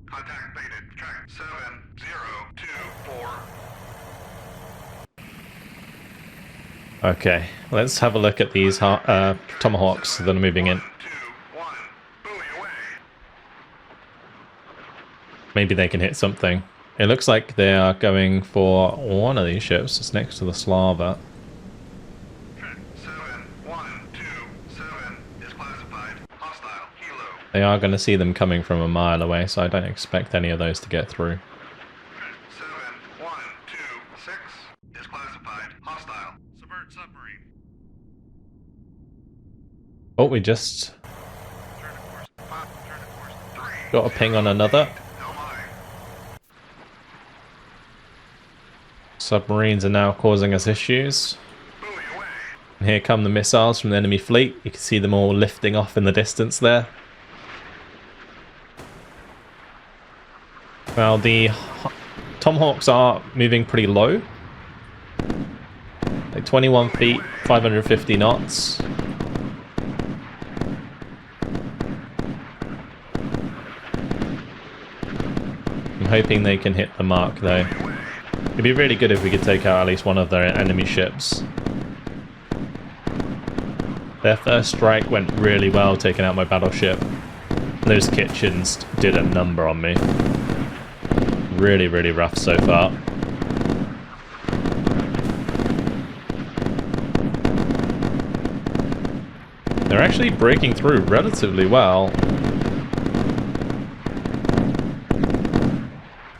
Contact baited. Track 7024. Okay, let's have a look at these Tomahawks that are moving in. Maybe they can hit something. It looks like they are going for one of these ships. It's next to the Slava. 7127 is classified hostile helo. They are going to see them coming from a mile away, so I don't expect any of those to get through. 7126 is classified hostile. Oh, we just got a ping on another. Submarines are now causing us issues. And here come the missiles from the enemy fleet. You can see them all lifting off in the distance there. Well, the Tomahawks are moving pretty low. Like 21 feet, 550 knots. I'm hoping they can hit the mark though. It'd be really good if we could take out at least one of their enemy ships. Their first strike went really well, taking out my battleship. Those kitchens did a number on me. Really, really rough so far. They're actually breaking through relatively well.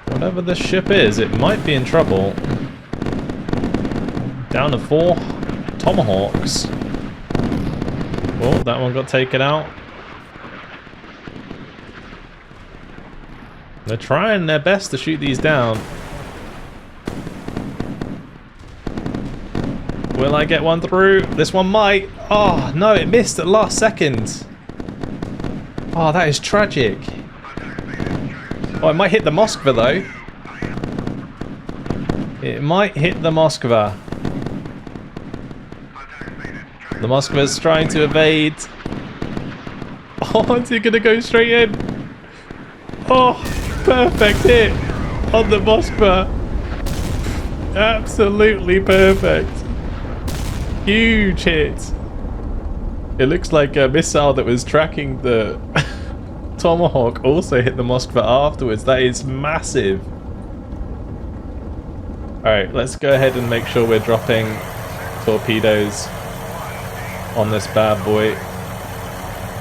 Whatever this ship is, it might be in trouble. Down to 4 Tomahawks. Oh, that one got taken out. They're trying their best to shoot these down. Will I get one through? This one might. Oh, no, it missed at last second. Oh, that is tragic. Oh, it might hit the Moskva, though. It might hit the Moskva. The Moskva's trying to evade. Oh, is it going to go straight in? Oh, perfect hit on the Moskva. Absolutely perfect. Huge hit. It looks like a missile that was tracking the Tomahawk also hit the Moskva afterwards. That is massive. Alright, let's go ahead and make sure we're dropping torpedoes on this bad boy.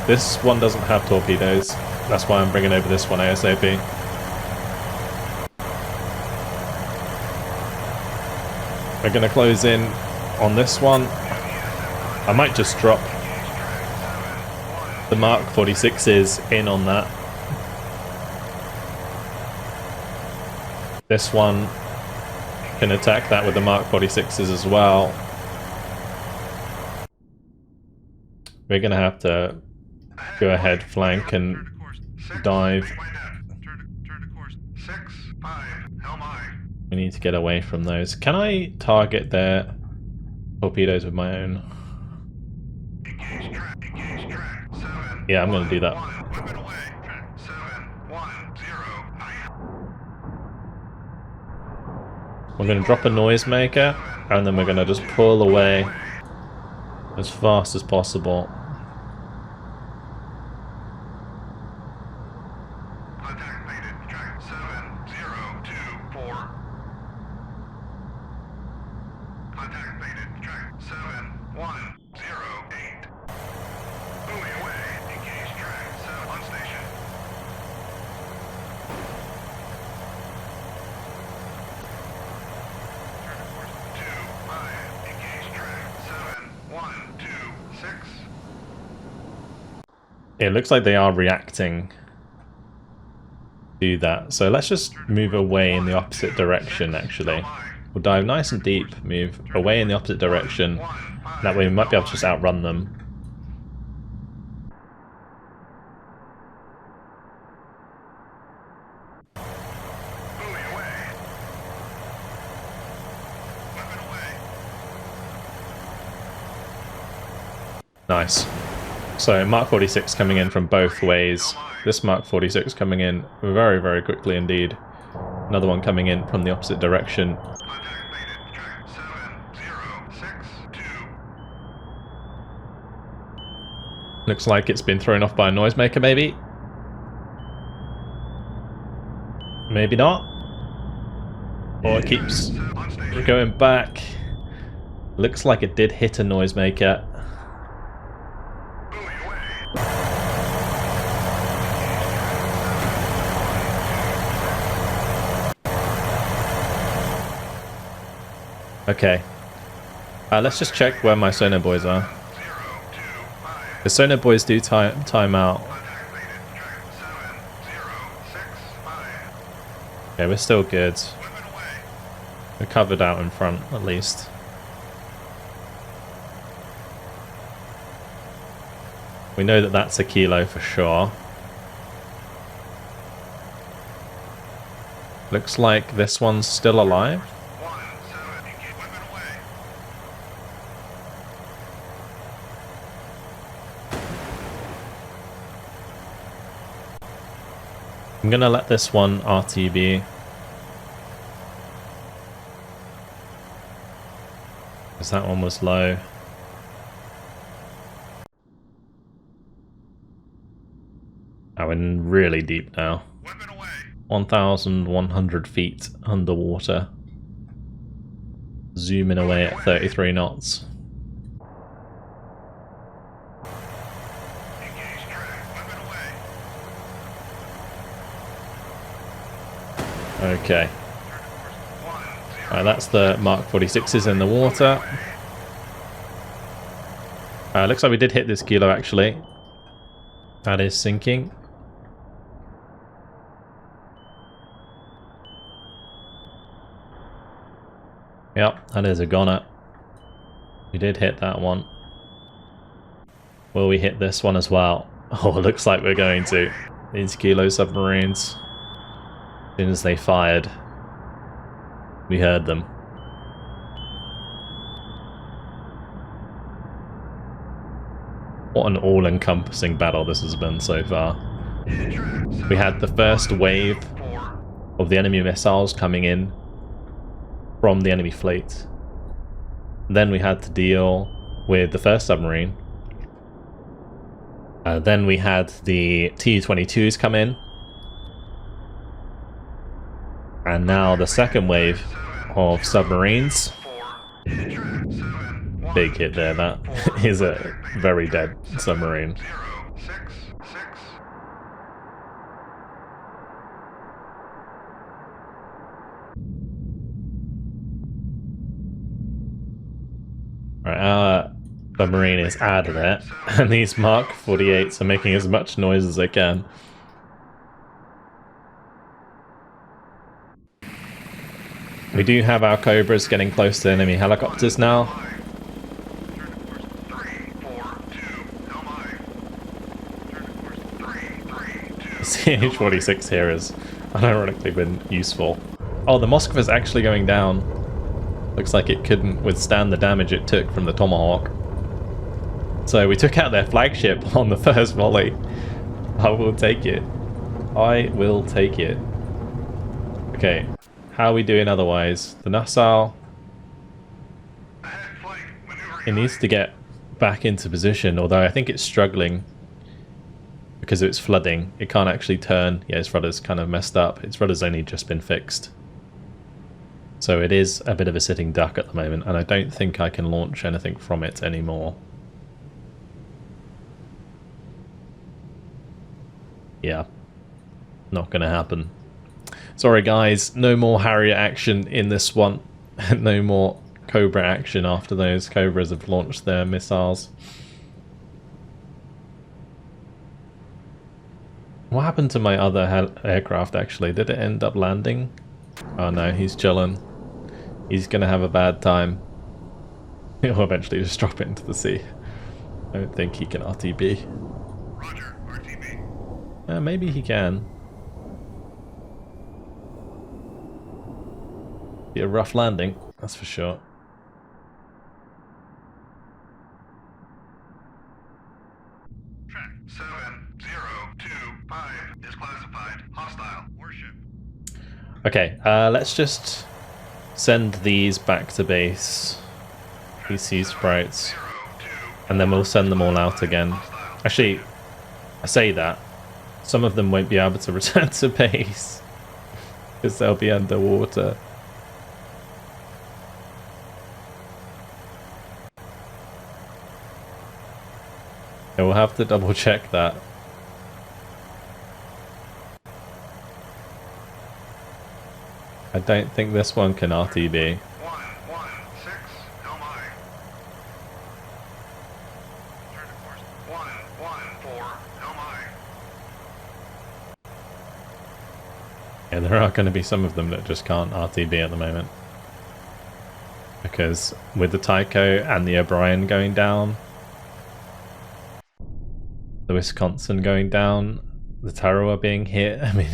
This one doesn't have torpedoes. That's why I'm bringing over this one ASAP. We're going to close in on this one. I might just drop the Mark 46s in on that. This one can attack that with the Mark 46s as well. We're going to have to go ahead, flank, and dive. We need to get away from those. Can I target their torpedoes with my own? Yeah, I'm going to do that. We're going to drop a noisemaker, and then we're going to just pull away as fast as possible. It looks like they are reacting to that. So let's just move away in the opposite direction, actually. We'll dive nice and deep, move away in the opposite direction. That way we might be able to just outrun them. Nice. So Mark 46 coming in from both ways. This Mark 46 coming in very, very quickly indeed. Another one coming in from the opposite direction. Looks like it's been thrown off by a noisemaker, maybe. Maybe not. Or it keeps going back. Looks like it did hit a noisemaker. Okay. Let's just check where my sonar boys are. The sonar boys do time out. Contact faded. Track 7065. Okay, we're still good. Weapon away. We're covered out in front, at least. We know that that's a kilo for sure. Looks like this one's still alive. 17. Weapon away. I'm gonna let this one RTB. Because that one was low. Oh, we're really deep now. Weapon away. 1,100 feet underwater. Zooming away at 33 knots. Engage track. Weapon away. Okay. Turn to course 10. Alright, that's the Mark 46s in the water. Looks like we did hit this kilo actually. That is sinking. Yep, that is a goner. We did hit that one. Will we hit this one as well? Oh, it looks like we're going to. These kilo submarines. As soon as they fired, we heard them. What an all-encompassing battle this has been so far. Hit track. We had the first wave 4. of the enemy missiles coming in from the enemy fleet. Then we had to deal with the first submarine. Then we had the Tu-22s come in. And now the second wave of submarines. 4. Hit track. 7. 1. Big hit there, that is a very dead submarine. 0. 6. 6. Right, our submarine is out of there, and these Mark 48s are making as much noise as they can. We do have our Cobras getting close to enemy helicopters now. 5. Turn to course 3. 4. 2. No mind. Turn to course 3. 3. 2. CH-46 here has unironically been useful. Oh, the Moskva's actually going down. Looks like it couldn't withstand the damage it took from the Tomahawk. So we took out their flagship on the first volley. I will take it. I will take it. Okay, how are we doing otherwise? The Nassau, Ahead flank. Maneuvering it needs to get back into position, although I think it's struggling because it's flooding. It can't actually turn. Yeah, its rudder's kind of messed up. Its rudder's only just been fixed. So it is a bit of a sitting duck at the moment, and I don't think I can launch anything from it anymore. Yeah, not going to happen. Sorry guys, no more Harrier action in this one. No more Cobra action after those Cobras have launched their missiles. What happened to my other aircraft actually? Did it end up landing? Oh no, he's chilling. He's gonna have a bad time. He'll eventually just drop it into the sea. I don't think he can RTB. Roger. RTB. Maybe he can. Be a rough landing, that's for sure. Track 7025 is classified hostile warship. Okay, let's just send these back to base. These sea sprites. 02. And then we'll send them all out again. Actually, I say that. Some of them won't be able to return to base. Because they'll be underwater. Yeah, we'll have to double check that. I don't think this one can RTB. 116 no mind. Turn to course Yeah, there are going to be some of them that just can't RTB at the moment. Because with the Tycho and the O'Brien going down, the Wisconsin going down, the Tarawa being hit, I mean,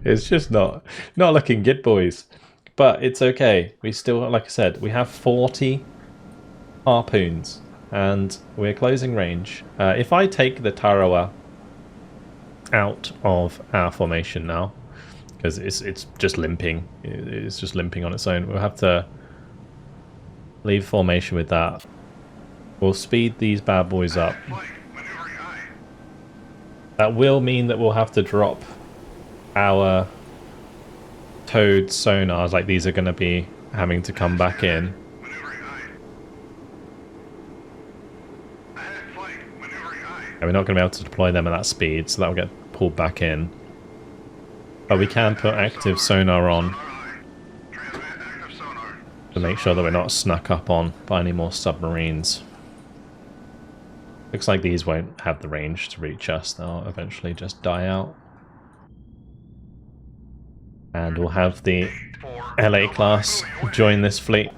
it's just not looking good, boys. But it's okay. We still, like I said, we have 40 harpoons and we're closing range. If I take the Tarawa out of our formation now, because it's just limping, it's just limping on its own, we'll have to leave formation with that. We'll speed these bad boys up. That will mean that we'll have to drop our towed sonars, like these are going to be having to come back in. And we're not going to be able to deploy them at that speed, so that will get pulled back in. But we can put active sonar on to make sure that we're not snuck up on by any more submarines. Looks like these won't have the range to reach us, they'll eventually just die out. And we'll have the LA class join this fleet.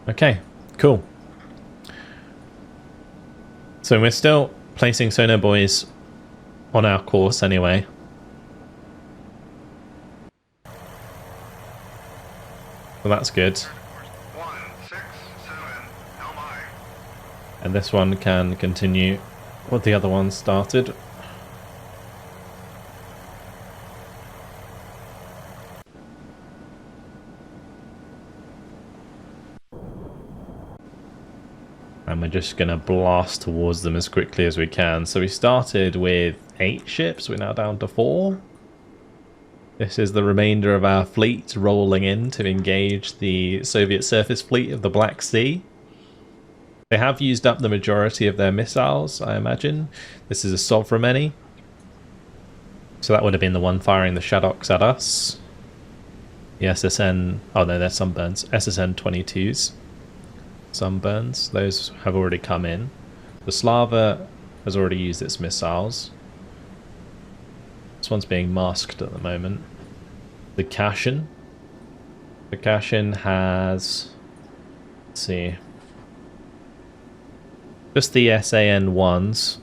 Okay, cool. So we're still placing sonar buoys on our course anyway. So that's good. And this one can continue what the other one started. And we're just going to blast towards them as quickly as we can. So we started with 8 ships, we're now down to 4. This is the remainder of our fleet rolling in to engage the Soviet surface fleet of the Black Sea. They have used up the majority of their missiles, I imagine. This is a Sovremeni. So that would have been the one firing the Shadoks at us. The SSN... oh no, they're Sunburns. SSN-22s. Sunburns. Those have already come in. The Slava has already used its missiles. This one's being masked at the moment. The Kashin. The Kashin has... let's see... just the SAN-1s.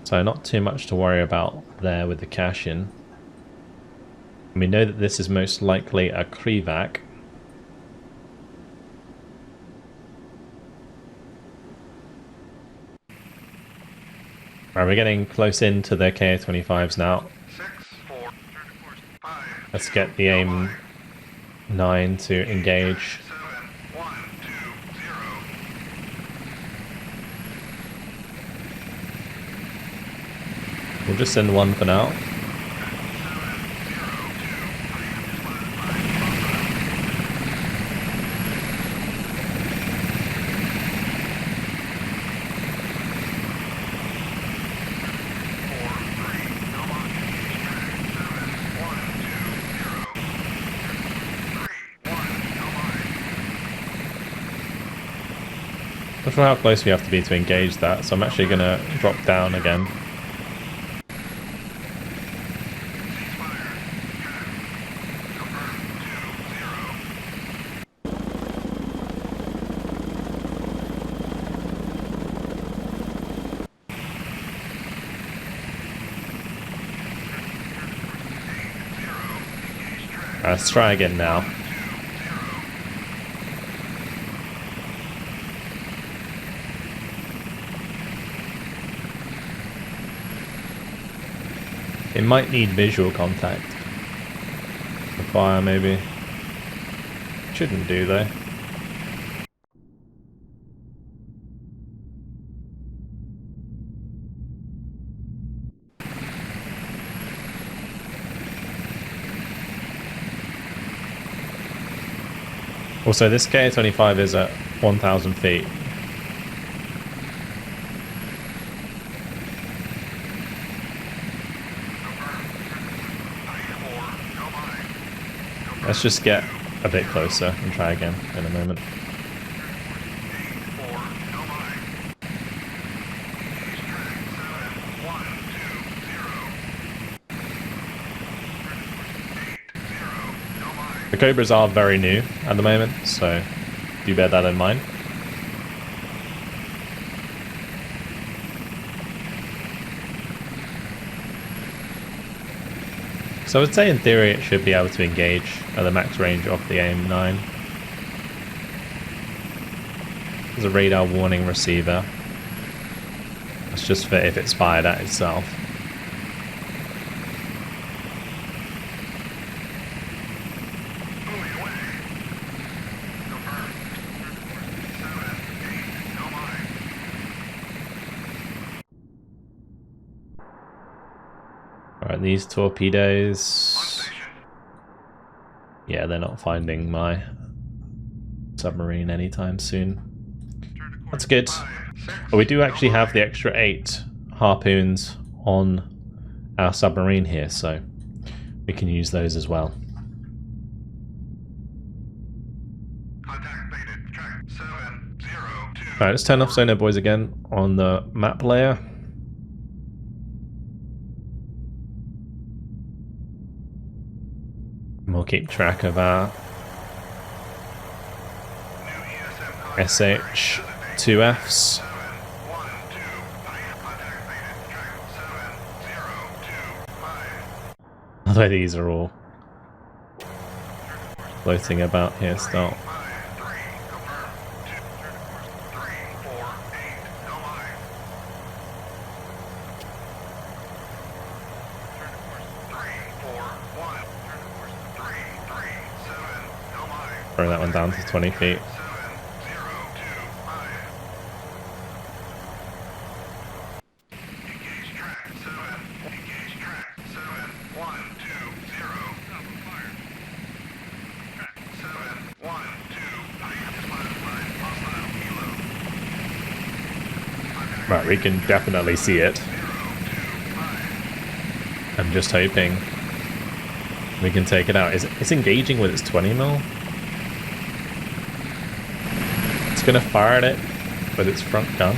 So not too much to worry about there with the Kashin. And we know that this is most likely a Krivak. Right, we're getting close into the KA-25s now. Let's get the AIM-9 to engage. We'll just send one for now. Not sure how close we have to be to engage that, so I'm actually going to drop down again. Let's try again now. It might need visual contact. The fire maybe. Shouldn't do though. Also, this Ka-25 is at 1,000 feet. Let's just get a bit closer and try again in a moment. The Cobras are very new at the moment, so do bear that in mind. So I would say in theory it should be able to engage at the max range of the AIM-9. There's a radar warning receiver. That's just for if it's fired at itself. Alright, these torpedoes... Yeah, they're not finding my submarine anytime soon. That's good. But we do actually have the extra 8 harpoons on our submarine here, so we can use those as well. Alright, let's turn off sonar buoys again on the map layer. And we'll keep track of our SH-2Fs. Although these are all floating about here still. Throw that one down to 20 feet. Right, we can definitely see it. I'm just hoping we can take it out. It's engaging with its 20mm. It's gonna fire at it with its front gun.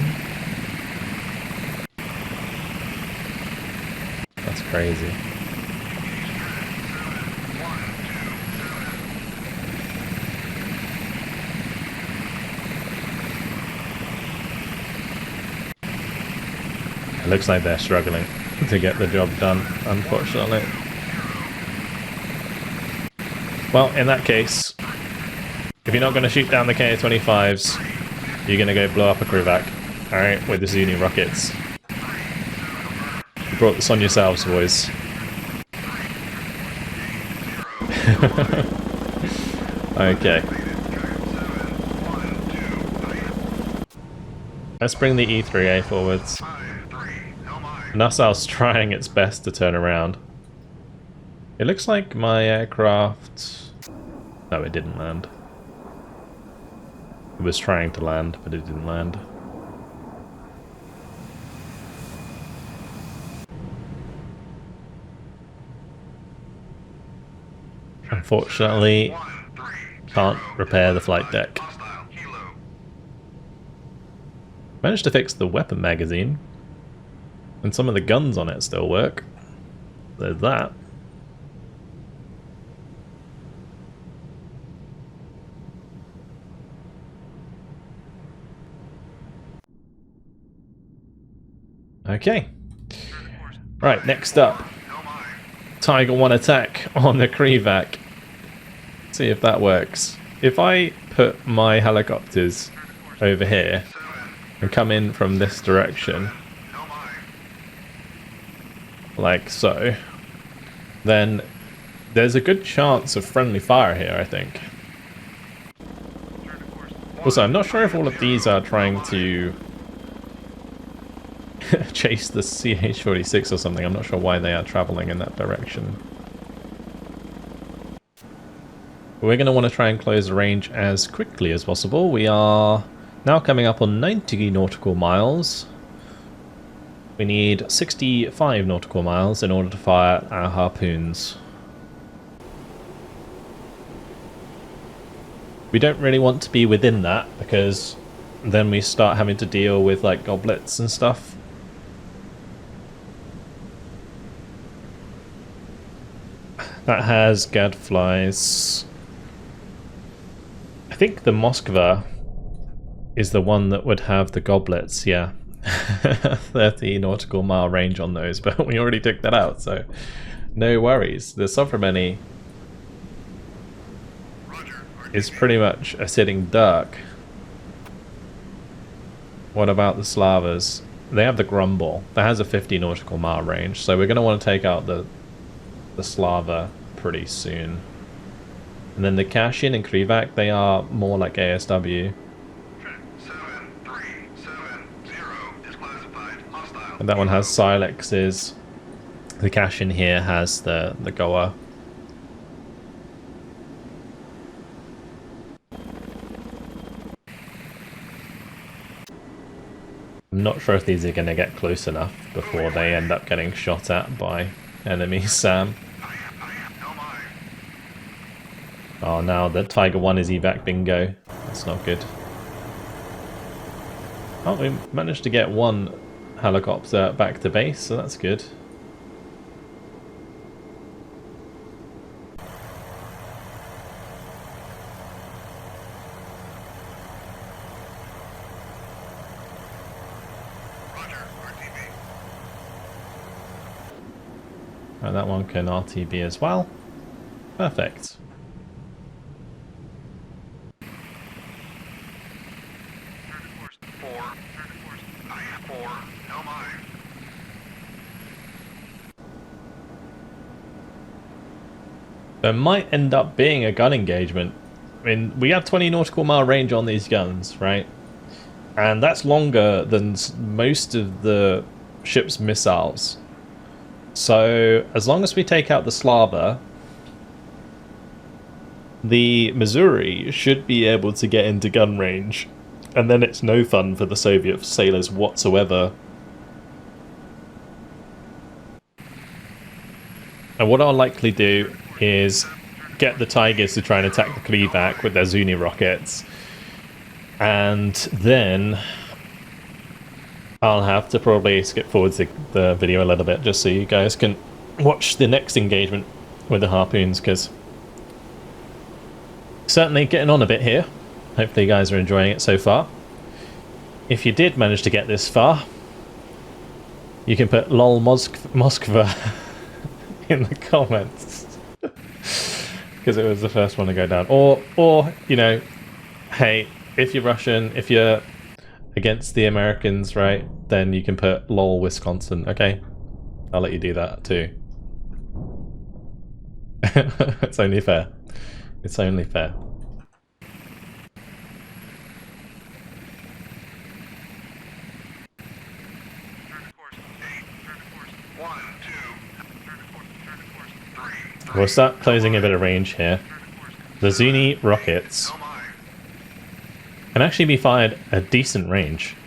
That's crazy. It looks like they're struggling to get the job done, unfortunately. Well, in that case, if you're not going to shoot down the Ka-25s, you're going to go blow up a crewvac, alright, with the Zuni rockets. You brought this on yourselves, boys. Okay. Let's bring the E-3A forwards. NASA's trying its best to turn around. It looks like my aircraft... No, it didn't land. It was trying to land, but it didn't land. Unfortunately, can't repair the flight deck. Managed to fix the weapon magazine. And some of the guns on it still work. There's that. Okay. Right, next up. Tiger 1 attack on the Krevac. See if that works. If I put my helicopters over here and come in from this direction, like so, then there's a good chance of friendly fire here, I think. Also, I'm not sure if all of these are trying to chase the CH-46 or something. I'm not sure why they are traveling in that direction. We're going to want to try and close the range as quickly as possible. We are now coming up on 90 nautical miles. We need 65 nautical miles in order to fire our harpoons. We don't really want to be within that, because then we start having to deal with like goblets and stuff. That has gadflies. think the Moskva is the one that would have the goblets, yeah. 30 nautical mile range on those, but we already took that out, so no worries. The Sovrameni is pretty much a sitting duck. What about the Slavas? They have the Grumble. That has a 50 nautical mile range, so we're going to want to take out the Slava pretty soon. And then the Kashin and Krivak, they are more like ASW. 7370 is classified hostile. And that one has Silexes. The Kashin here has the Goa. I'm not sure if these are going to get close enough before they end up getting shot at by enemy SAM. Oh, now the Tiger 1 is evac bingo. That's not good. Oh, we managed to get one helicopter back to base, so that's good. And that one can RTB as well. Perfect. There might end up being a gun engagement. I mean, we have 20 nautical mile range on these guns, right? And that's longer than most of the ship's missiles. So, as long as we take out the Slava, the Missouri should be able to get into gun range. And then it's no fun for the Soviet sailors whatsoever. And what I'll likely do is get the Tigers to try and attack the Krivak with their Zuni rockets. And then I'll have to probably skip forward the video a little bit just so you guys can watch the next engagement with the harpoons, because certainly getting on a bit here. Hopefully you guys are enjoying it so far. If you did manage to get this far, you can put lol Moskva in the comments because it was the first one to go down, or you know, hey, if you're Russian, if you're against the Americans, right, then you can put lol Wisconsin. Okay, I'll let you do that too. It's only fair. It's only fair. We'll start closing a bit of range here. The Zuni rockets can actually be fired at decent range.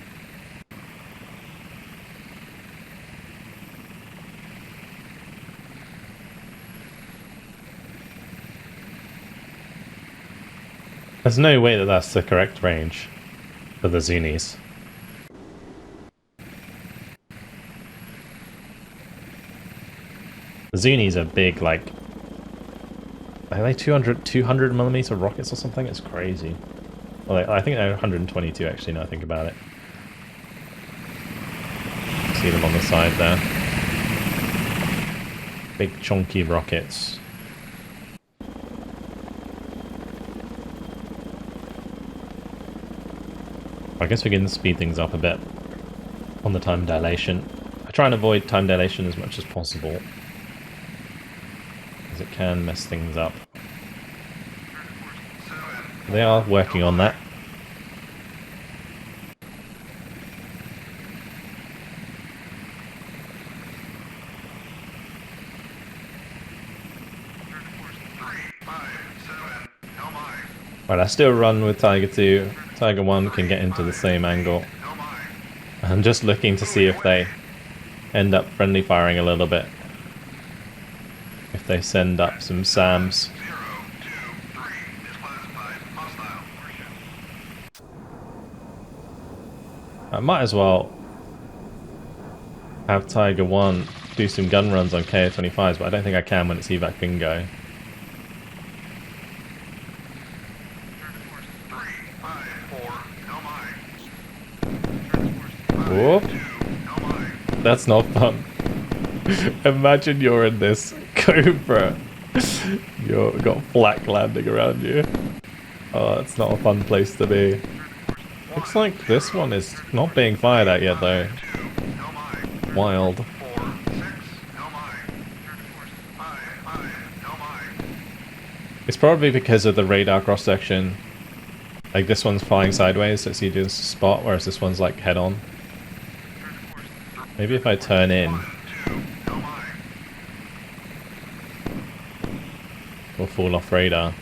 There's no way that that's the correct range for the Zunis. The Zunis are big, like, are they 200 millimeter rockets or something? It's crazy. Well, I think they're 122 actually, now I think about it. See them on the side there. Big chunky rockets. I guess we can speed things up a bit on the time dilation. I try and avoid time dilation as much as possible, because it can mess things up. They are working on that. Right, I still run with Tiger 2. Tiger 1 can get into the same angle. I'm just looking to see if they end up friendly firing a little bit. If they send up some SAMs. I might as well have Tiger 1 do some gun runs on KO-25s, but I don't think I can when it's evac bingo. Whoop. That's not fun. Imagine you're in this Cobra. You've got flak landing around you. Oh, it's not a fun place to be. Looks like this one is not being fired at yet though. Wild. It's probably because of the radar cross-section. Like this one's flying sideways, so it's easy to spot, whereas this one's like head-on. Maybe if I turn in, we'll fall off radar.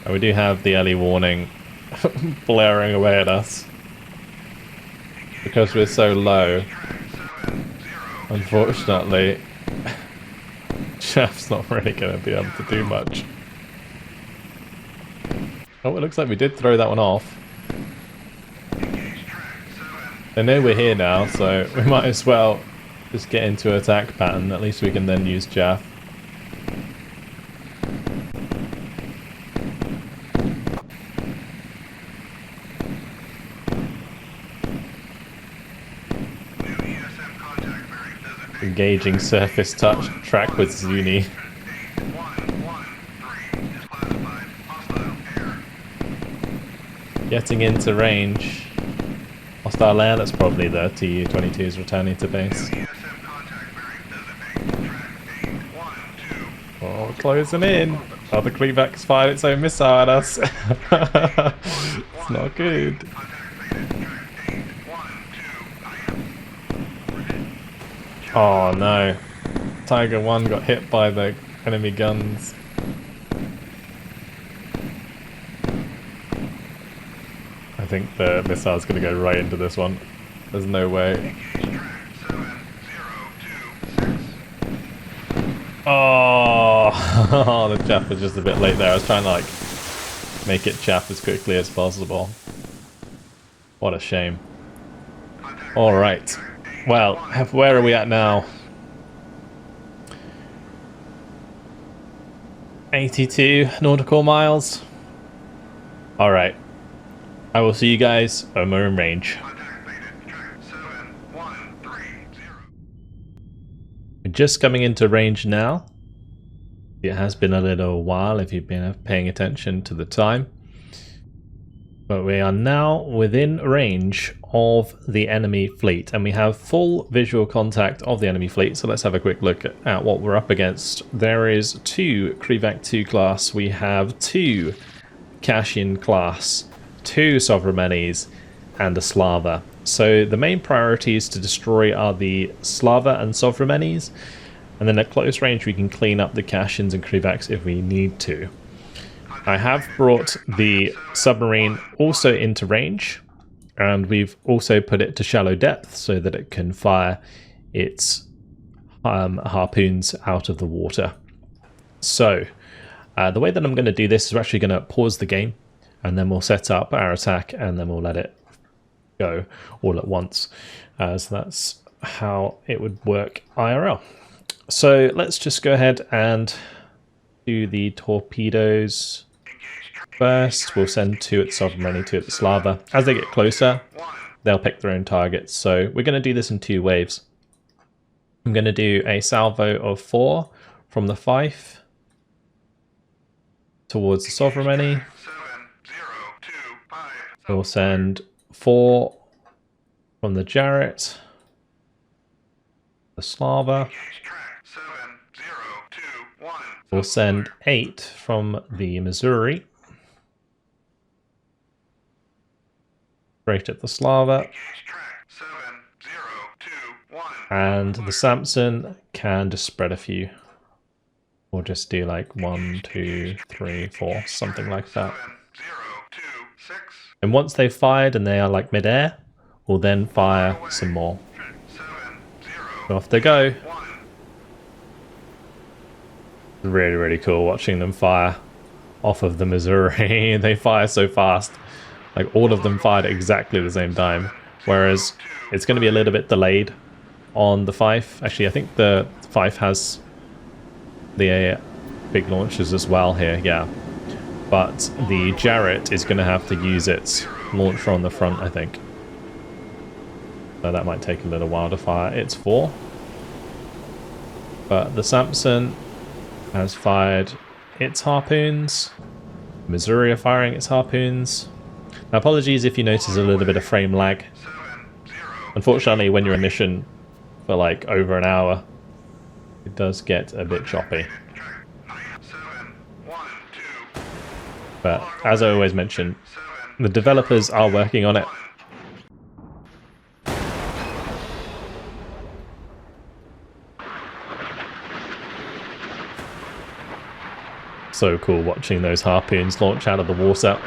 And we do have the early warning blaring away at us. Because we're so low, unfortunately, Chef's not really going to be able to do much. Oh, it looks like we did throw that one off. They know we're here now, so we might as well just get into attack pattern. At least we can then use Jaff. Engaging surface touch track with Zuni. Getting into range. Hostile air, that's probably the Tu-22s returning to base. Oh, closing in. Oh, the Cleavax fired its own missile at us. It's not good. Oh no. Tiger 1 got hit by the enemy guns. I think the missile's going to go right into this one. There's no way. Oh, the chaff was just a bit late there. I was trying to like make it chaff as quickly as possible. What a shame. Alright. Well, where are we at now? 82 nautical miles. Alright. I will see you guys when we're in range. We're just coming into range now. It has been a little while if you've been paying attention to the time. But we are now within range of the enemy fleet, and we have full visual contact of the enemy fleet. So let's have a quick look at what we're up against. There is 2 Krivac 2 class, we have 2 Kashin class, 2 Sovramenes, and a Slava. So the main priorities to destroy are the Slava and Sovramenes, and then at close range we can clean up the Kashins and Krivacs if we need to. I have brought the submarine also into range, and we've also put it to shallow depth so that it can fire its harpoons out of the water. So the way that I'm going to do this is we're actually going to pause the game, and then we'll set up our attack, and then we'll let it go all at once. So that's how it would work IRL. So let's just go ahead and do the torpedoes. First, we'll send 2 at the Submarine, 2 at the Slava. As they get closer, they'll pick their own targets. So we're going to do this in 2 waves. I'm going to do a salvo of 4 from the Fife towards the Sovremeni. We'll send 4 from the Jarrett, the Slava. We'll send 8 from the Missouri. Straight at the Slava. And the Samson can just spread a few. Or just do like 1, 2, 3, 4, something like that. And once they've fired and they are like mid-air, we'll then fire some more. So off they go. Really, really cool watching them fire off of the Missouri. They fire so fast. Like all of them fired at exactly the same time. Whereas it's going to be a little bit delayed on the Fife. Actually, I think the Fife has the big launchers as well here, yeah. but the Jarrett is going to have to use its launcher on the front, I think. So that might take a little while to fire its 4. But the Samson has fired its harpoons. Missouri are firing its harpoons. Now, apologies if you notice a little bit of frame lag. Unfortunately, when you're in mission for like over an hour, it does get a bit choppy. But as I always mention, the developers are working on it. So cool watching those harpoons launch out of the water.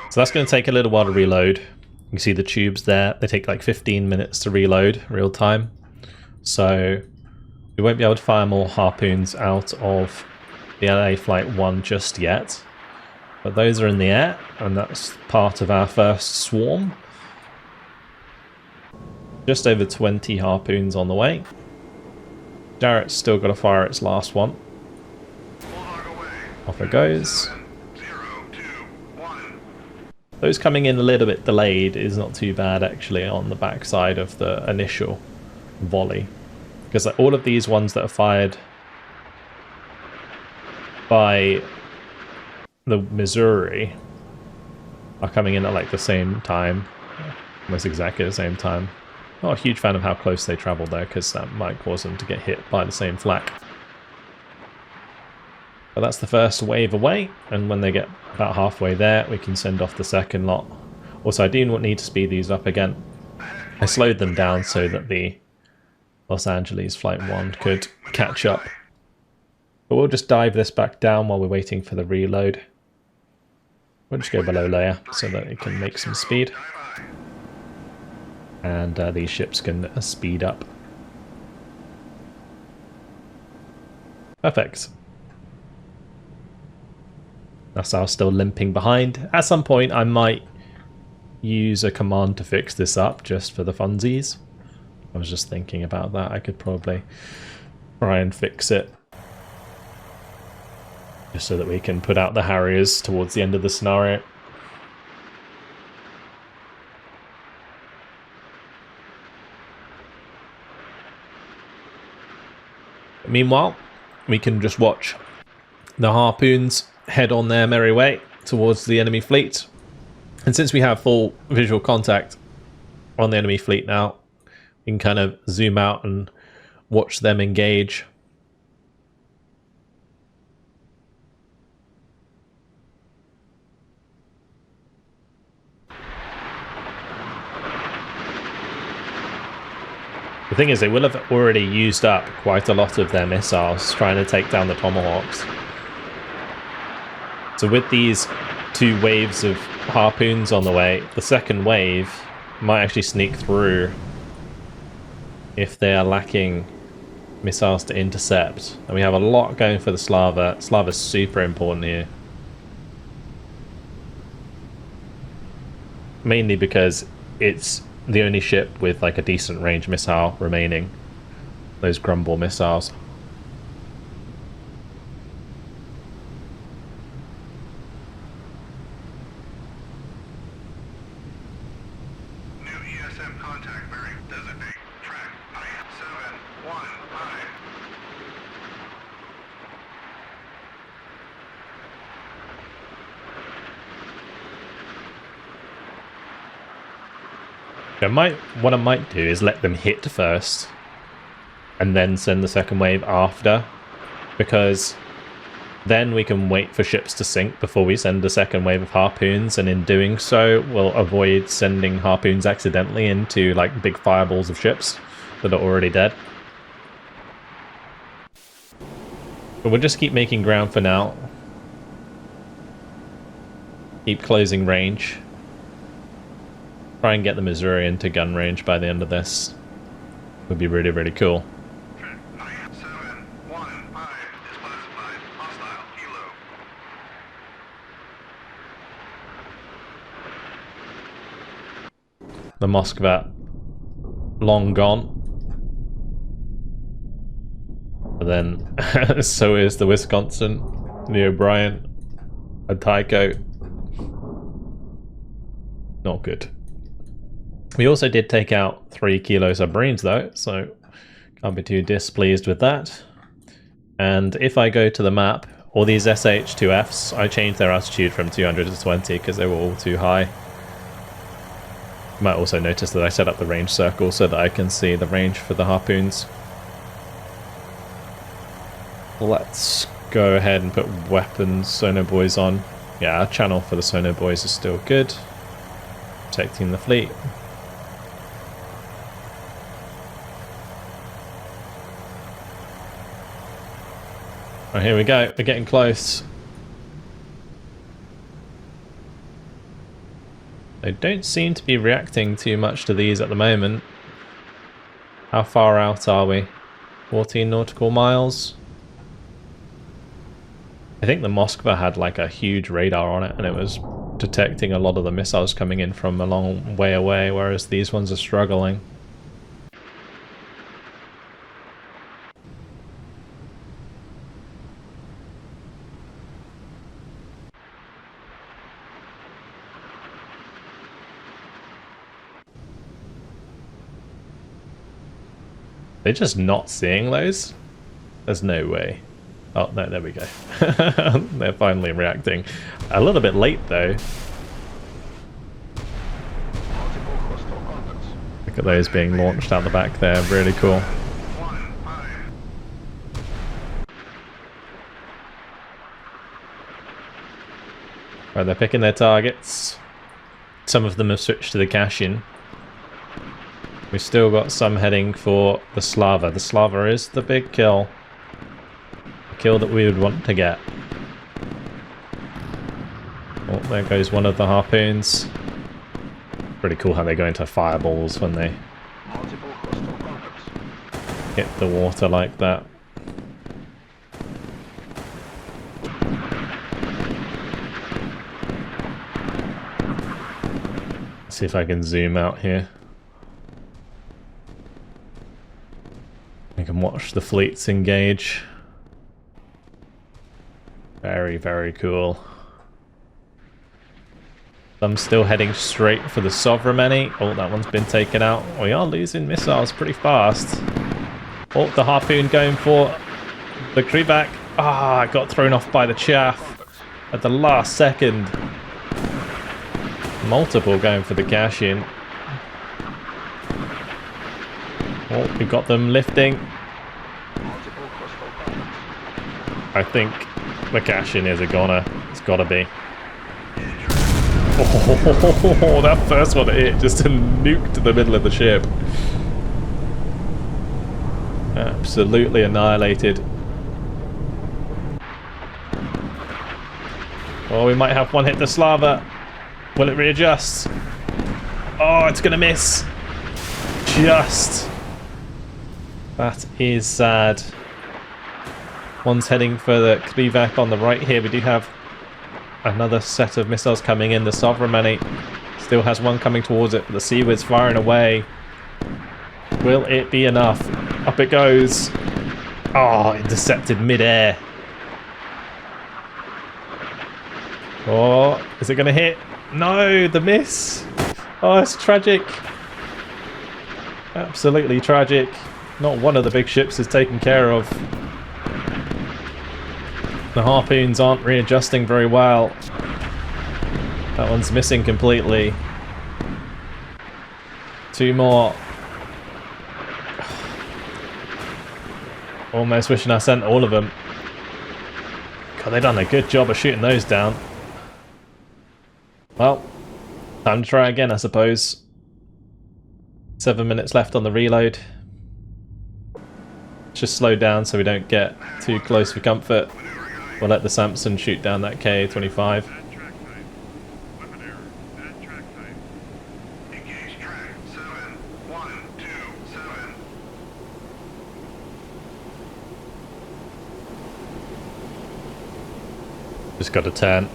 So that's going to take a little while to reload. You can see the tubes there. They take like 15 minutes to reload real time. So we won't be able to fire more harpoons out of the LA Flight 1 just yet. But those are in the air, and that's part of our first swarm. Just over 20 harpoons on the way. Jarrett's still got to fire its last one. Off it goes. Those coming in a little bit delayed is not too bad actually on the backside of the initial volley. Because all of these ones that are fired by the Missouri are coming in at like the same time. Almost exactly the same time. Not a huge fan of how close they travel there, because that might cause them to get hit by the same flak. But that's the first wave away, and when they get about halfway there, we can send off the second lot. Also, I do need to speed these up again. I slowed them down so that the Los Angeles Flight 1 could catch up. But we'll just dive this back down while we're waiting for the reload. We'll just go below layer so that it can make some speed. And these ships can speed up. Perfect. Nassau's still limping behind. At some point I might use a command to fix this up just for the funsies. I was just thinking about that. I could probably try and fix it. Just so that we can put out the Harriers towards the end of the scenario. Meanwhile, we can just watch the harpoons head on their merry way towards the enemy fleet. And since we have full visual contact on the enemy fleet now, we can kind of zoom out and watch them engage. The thing is, they will have already used up quite a lot of their missiles trying to take down the Tomahawks. So with these 2 waves of harpoons on the way, the second wave might actually sneak through if they are lacking missiles to intercept. And we have a lot going for the Slava. Slava's super important here. Mainly because it's the only ship with like a decent range missile remaining. Those Grumble missiles. New ESM contact bearing designate track 971I. What I might do is let them hit first and then send the second wave after, because then we can wait for ships to sink before we send the second wave of harpoons, and in doing so we'll avoid sending harpoons accidentally into like big fireballs of ships that are already dead. But we'll just keep making ground for now. Keep closing range. Try and get the Missouri into gun range by the end of this. Would be really, really cool. 971I is classified hostile helo. The Moskva long gone. And then so is the Wisconsin, the O'Brien, and Tycho. Not good. We also did take out 3 kilo submarines though, so can't be too displeased with that. And if I go to the map, all these SH2Fs, I changed their altitude from 200 to 20 because they were all too high. You might also notice that I set up the range circle so that I can see the range for the harpoons. Let's go ahead and put weapons sonar buoys on. Yeah, our channel for the sonar buoys is still good. Protecting the fleet. Oh, here we go. We're getting close. They don't seem to be reacting too much to these at the moment. How far out are we? 14 nautical miles? I think the Moskva had like a huge radar on it and it was detecting a lot of the missiles coming in from a long way away, whereas these ones are struggling. They're just not seeing those? There's no way. Oh, no, there we go. They're finally reacting. A little bit late, though. Look at those being launched out the back there. Really cool. Right, they're picking their targets. Some of them have switched to the cash-in. We've still got some heading for the Slava. The Slava is the big kill. The kill that we would want to get. Oh, there goes one of the harpoons. Pretty cool how they go into fireballs when they hit the water like that. Let's see if I can zoom out here. I can watch the fleets engage. Very, very cool. I'm still heading straight for the Sovereign. Oh, that one's been taken out. We are losing missiles pretty fast. Oh, the harpoon going for the Krivak. Ah, I got thrown off by the chaff at the last second. Multiple going for the cash-in. Oh, we got them lifting. I think the cash-in is a goner. It's gotta be. Oh, that first one hit just nuked the middle of the ship. Absolutely annihilated. Oh, we might have one hit the Slava. Will it readjust? Oh, it's gonna miss. Just. That is sad. One's heading for the Krivak on the right here. We do have another set of missiles coming in. The Sovereign still has one coming towards it, but the Seaward's firing away. Will it be enough? Up it goes. Oh, intercepted mid-air. Oh, is it going to hit? No, the miss. Oh, it's tragic. Absolutely tragic. Not one of the big ships is taken care of. The harpoons aren't readjusting very well. That one's missing completely. Two more. Almost wishing I sent all of them. God, they've done a good job of shooting those down. Well, time to try again, I suppose. 7 minutes left on the reload. Just slow down so we don't get too close for comfort. We'll let the Samson shoot down that Ka-25. Just got to turn.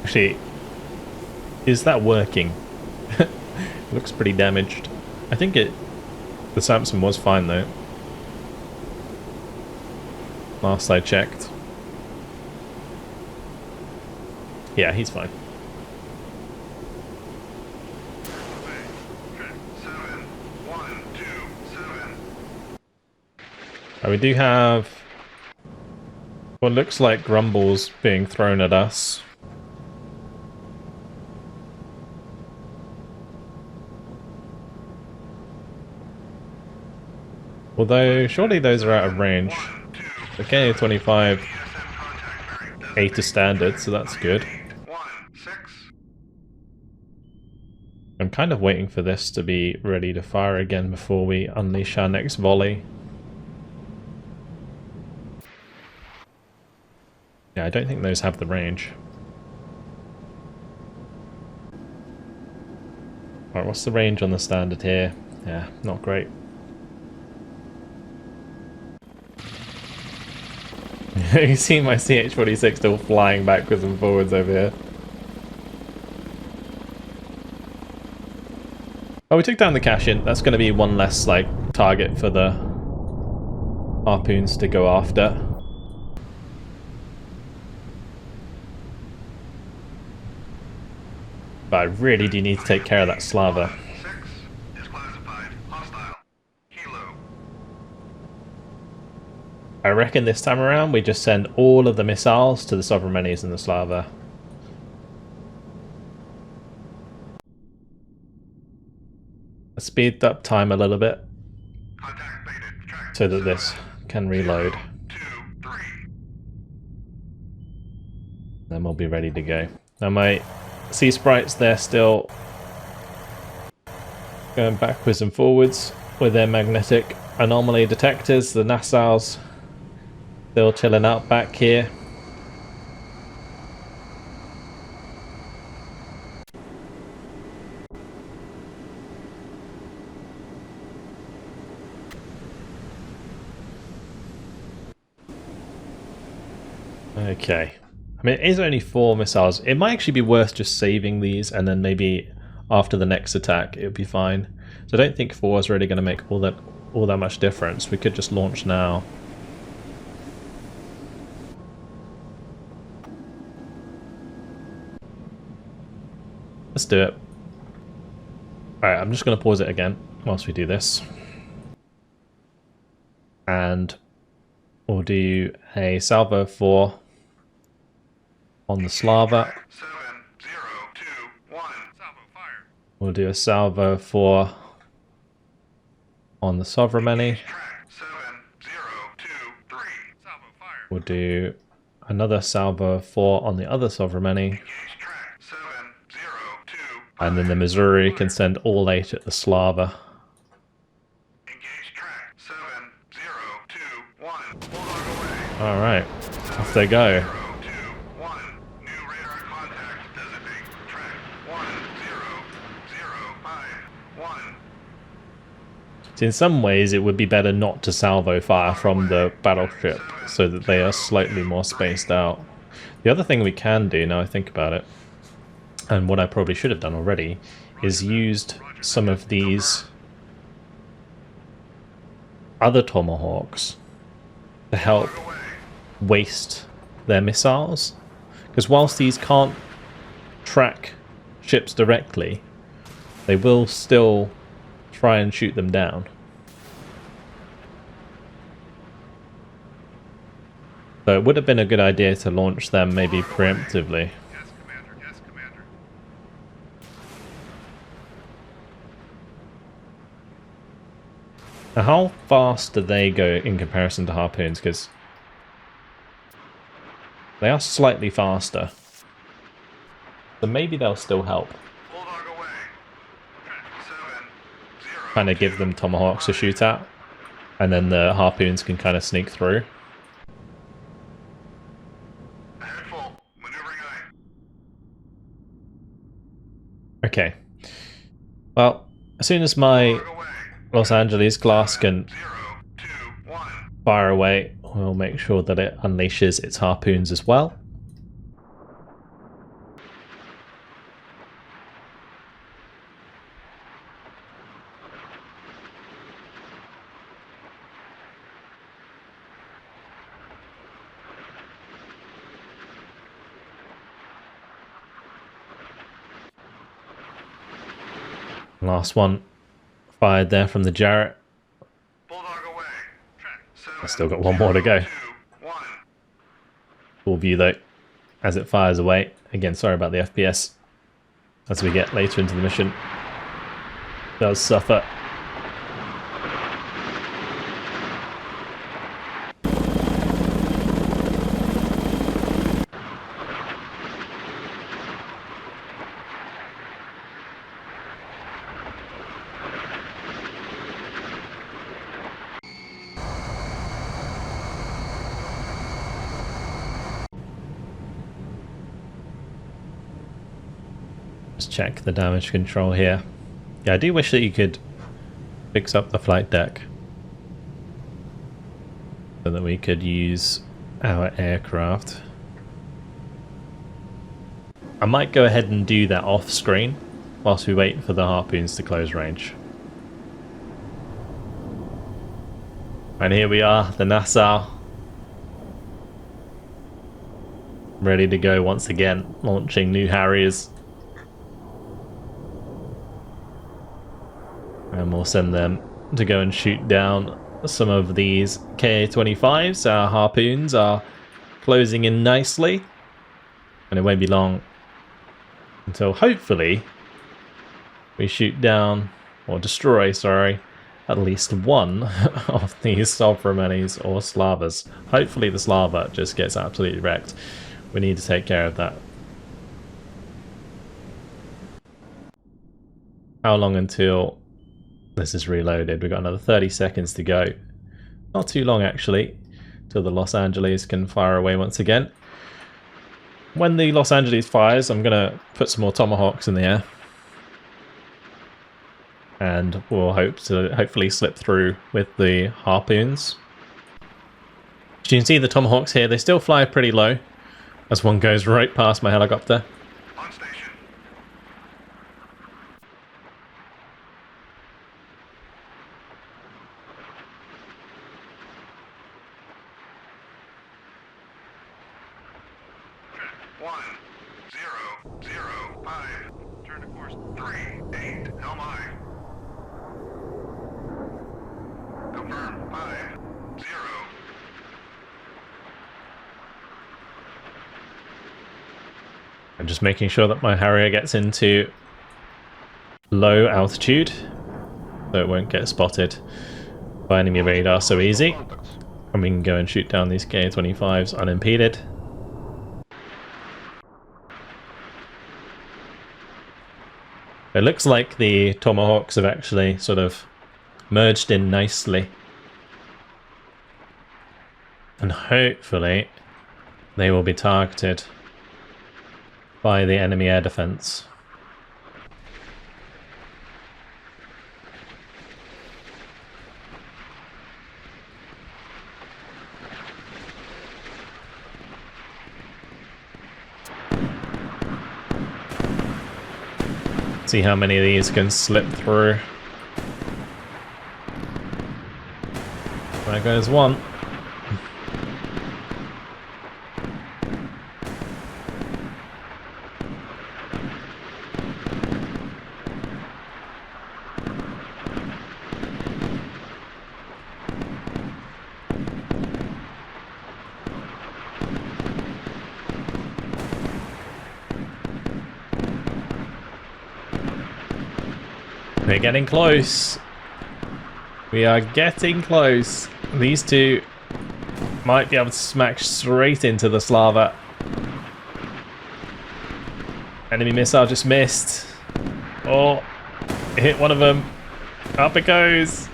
Actually, is that working? Looks pretty damaged. I think the Samson was fine though. last I checked. Yeah, he's fine. We do have what looks like grumbles being thrown at us. Although, surely those are out of range. Okay, 25 A to standard, so that's good. I'm kind of waiting for this to be ready to fire again before we unleash our next volley. Yeah, I don't think those have the range. Alright, what's the range on the standard here? Yeah, not great. You see my CH-46 still flying backwards and forwards over here. Oh, we took down the cash-in. That's going to be one less, like, target for the harpoons to go after. But I really do need to take care of that Slava. I reckon this time around we just send all of the missiles to the Sovereignities and the Slava. Speed up time a little bit so that this can reload. Then we'll be ready to go. Now my sea sprites, they're still going backwards and forwards with their magnetic anomaly detectors. The Nassau's still chilling out back here. Okay. I mean, it is only 4 missiles. It might actually be worth just saving these and then maybe after the next attack it would be fine. So I don't think 4 is really going to make all that much difference. We could just launch now. Let's do it. Alright, I'm just going to pause it again whilst we do this. And we'll do a salvo 4 on the Slava. We'll do a salvo 4 on the Sovereigny. We'll do another salvo 4 on the other Sovereigny. And then the Missouri can send all 8 at the Slava. Alright, off they go. So in some ways it would be better not to salvo fire from the battleship so that they are slightly more spaced out. The other thing we can do, now I think about it, and what I probably should have done already, is used some of these other Tomahawks to help waste their missiles. Because whilst these can't track ships directly, they will still try and shoot them down. So it would have been a good idea to launch them maybe preemptively. Yes, Commander. Yes, Commander. Now, how fast do they go in comparison to harpoons? Because they are slightly faster. So maybe they'll still help. Kind of give them tomahawks to shoot at. And then the harpoons can kind of sneak through. Okay. Well, as soon as my Los Angeles class can fire away, we'll make sure that it unleashes its harpoons as well. Last one fired there from the Jarrett. Bulldog away. I still got one more to go. 2, 1. Full view though, as it fires away. Again, sorry about the FPS. As we get later into the mission, it does suffer. Just check the damage control here. Yeah, I do wish that you could fix up the flight deck so that we could use our aircraft. I might go ahead and do that off screen whilst we wait for the harpoons to close range. And here we are, the Nassau, ready to go once again, launching new Harriers. And we'll send them to go and shoot down some of these Ka-25s. Our harpoons are closing in nicely, and it won't be long until hopefully we shoot down, or destroy, sorry, at least one of these Submarines or Slavas. Hopefully the Slava just gets absolutely wrecked. We need to take care of that. How long until this is reloaded? We've got another 30 seconds to go. Not too long actually, till the Los Angeles can fire away once again. When the Los Angeles fires, I'm going to put some more Tomahawks in the air. And we'll hope to hopefully slip through with the harpoons. As you can see the Tomahawks here, they still fly pretty low as one goes right past my helicopter. On station. Track 1005. Turn to course 38. Helm aye. Confirm 50. I'm just making sure that my Harrier gets into low altitude so it won't get spotted by enemy radar so easy. And we can go and shoot down these Ka-25s unimpeded. It looks like the Tomahawks have actually sort of merged in nicely. And hopefully they will be targeted by the enemy air defense. See how many of these can slip through. There goes one. We're getting close. We are getting close. These two might be able to smack straight into the Slava. Enemy missile just missed. Oh, it hit one of them. Up it goes.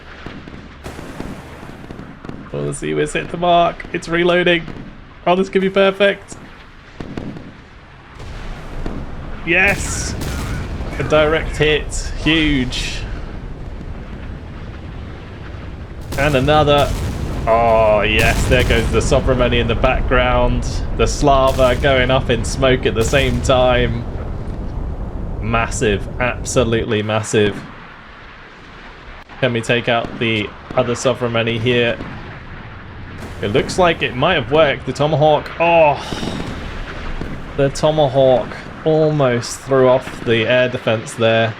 Oh, the Seawiz hit the mark. It's reloading. Oh, this could be perfect. Yes! A direct hit. Huge. And another. Oh, yes. There goes the Submarine in the background. The Slava going up in smoke at the same time. Massive. Absolutely massive. Can we take out the other Submarine here? It looks like it might have worked. The Tomahawk. Oh. The Tomahawk almost threw off the air defense there.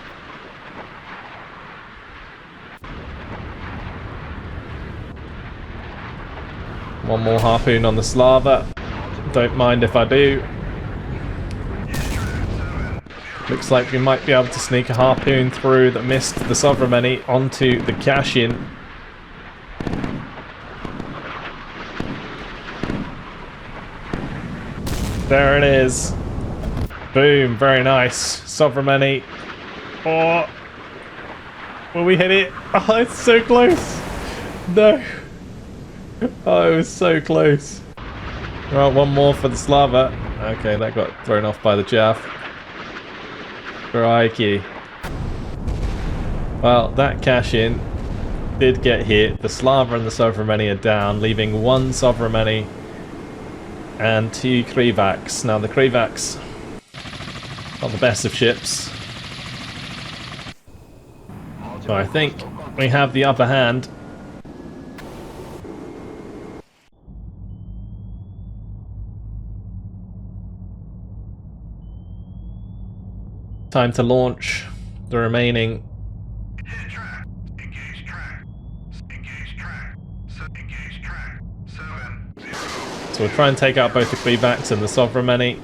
One more harpoon on the Slava. Don't mind if I do. Looks like we might be able to sneak a harpoon through that missed the Submarine onto the cash-in. There it is. Boom, very nice. Submarine. Oh, will we hit it? Oh, it's so close. No. Oh, it was so close. Right, one more for the Slava. Okay, that got thrown off by the chaff. Crikey. Well, that cash-in did get hit. The Slava and the Submarine are down, leaving one Submarine and two Krivaks. Now the Krivaks, not the best of ships. So I think we have the upper hand. Time to launch the remaining. Hit track. Engage track. Engage track. Engage track. 7-0. So we'll try and take out both the Krivaks and the Submarine.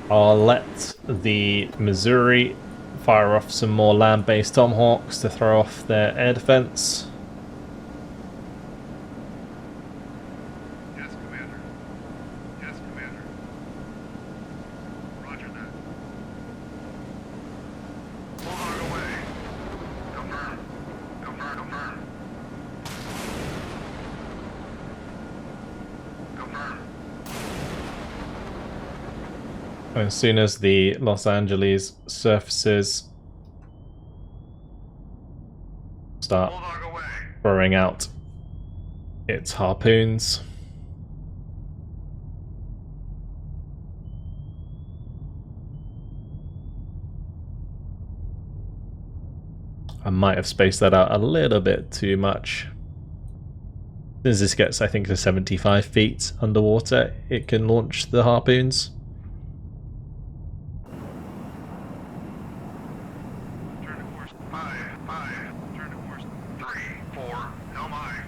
I'll let the Missouri fire off some more land-based Tomahawks to throw off their air defense. Yes, Commander. Yes, Commander. Roger that. Bulldog away. Confirm. Confirm. Confirm. Confirm. As soon as the Los Angeles surfaces start Bulldog away. throwing out its harpoons. I might have spaced that out a little bit too much. As soon as this gets, I think, to 75 feet underwater, it can launch the harpoons. Turn to course 5. Turn to course 3, 4. Helm aye.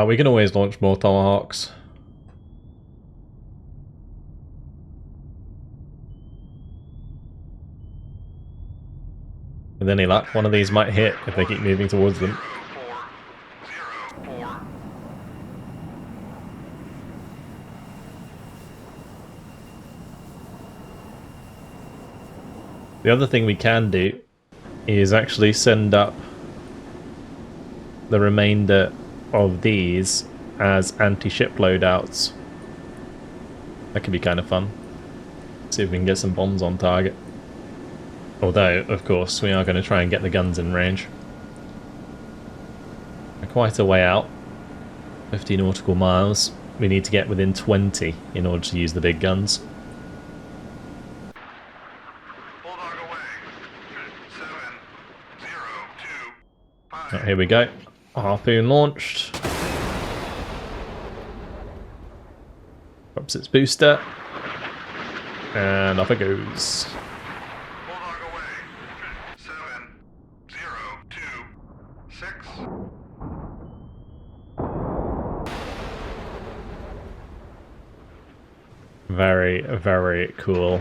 We can always launch more Tomahawks. With any luck, one of these might hit if they keep moving towards them. 4. The other thing we can do is actually send up the remainder of these as anti-ship loadouts. That could be kind of fun. See if we can get some bombs on target. Although, of course, we are going to try and get the guns in range. We're quite a way out. 50 nautical miles. We need to get within 20 in order to use the big guns. Bulldog away. 7, 0, 2, 5. Here we go. Harpoon launched. Drops its booster. And off it goes. Bulldog away. 7, 0, 2, 6. Very, very cool.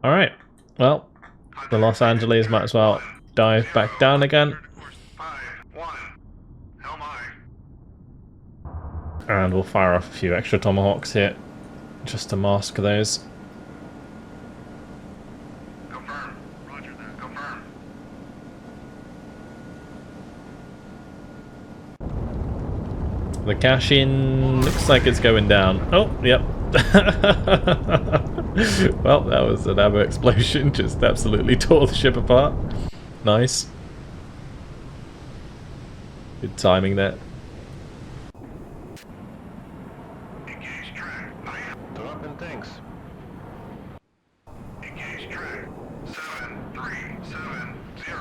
Alright, well, the Los Angeles might as well dive back down again. Turn to course 5, 1. Helm aye. And we'll fire off a few extra Tomahawks here, just to mask those. Confirm. Roger that. Confirm. The cash-in looks like it's going down. Oh, yep. Well, that was an ammo explosion, just absolutely tore the ship apart. Nice. Good timing there. Engage track. Drop in tanks. Engage track. 7, 3, 7, 0.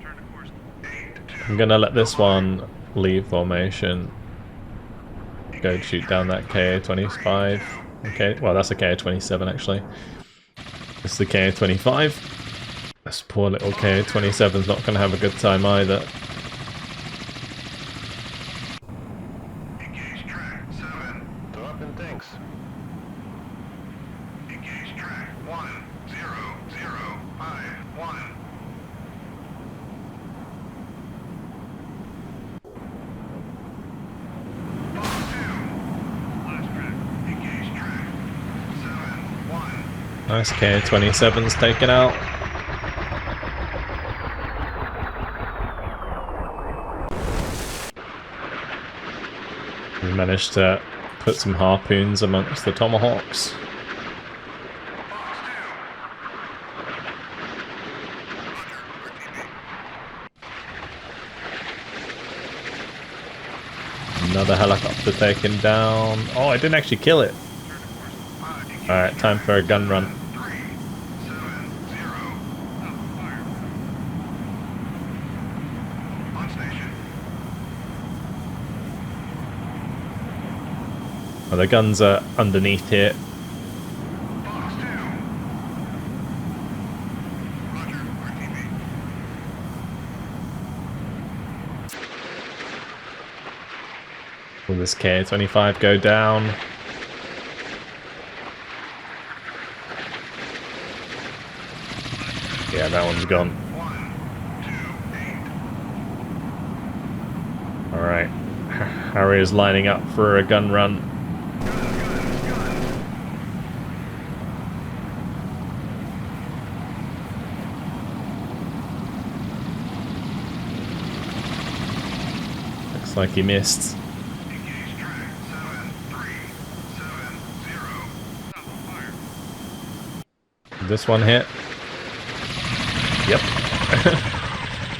Turn to course 8, 2. I'm gonna let this one leave formation. Go shoot down that KA-25. Okay, well that's a KA-27 actually. This is the KA-25. This poor little KA-27's not going to have a good time either. Engage track 7. Drop in tanks. Engage track 10051. Nice KA-27's taken out. We managed to put some harpoons amongst the tomahawks. Another helicopter taken down. Oh, I didn't actually kill it. Alright, time for a gun run. Well, the guns are underneath here. Will this K-25 go down? Yeah, that one's gone. Alright. Harry is lining up for a gun run. Looks like he missed. Did this one hit? Yep.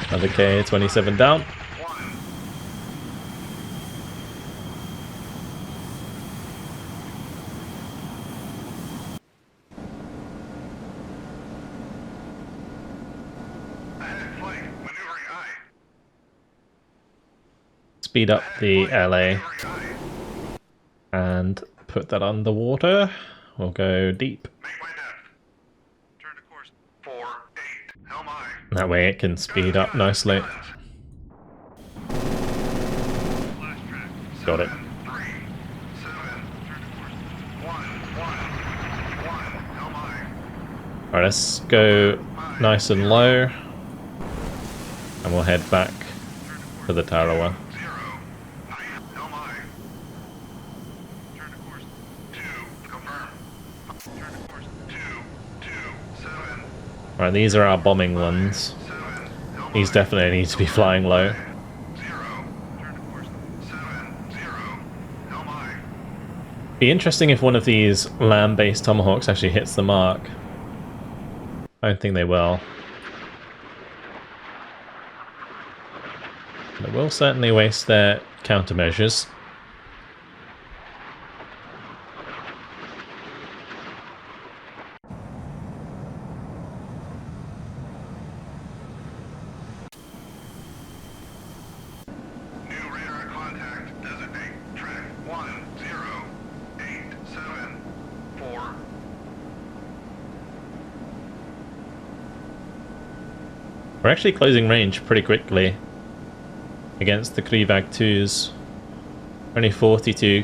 Another K-27 down. Speed up the LA and put that underwater. We'll go deep. That way it can speed up nicely. Got it. Alright, let's go nice and low. And we'll head back to the Tarawa. Alright, these are our bombing ones. These definitely need to be flying low. Be interesting if one of these land-based tomahawks actually hits the mark. I don't think they will. They will certainly waste their countermeasures. We're actually closing range pretty quickly against the Krivag 2s. Only 42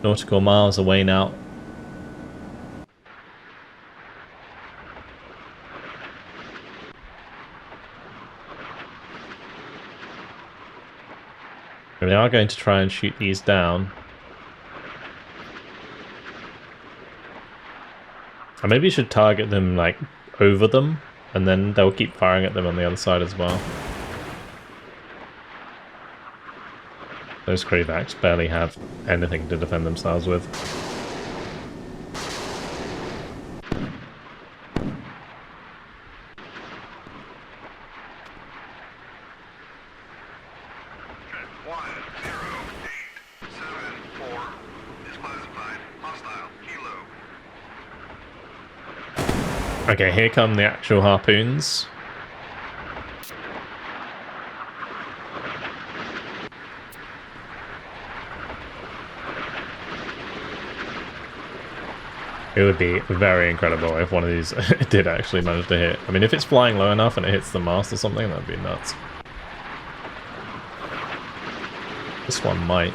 nautical miles away now. We are going to try and shoot these down. Or maybe you should target them like over them, and then they'll keep firing at them on the other side as well. Those Krivags barely have anything to defend themselves with. Okay, here come the actual harpoons. It would be very incredible if one of these did actually manage to hit. I mean, if it's flying low enough and it hits the mast or something, that'd be nuts. This one might.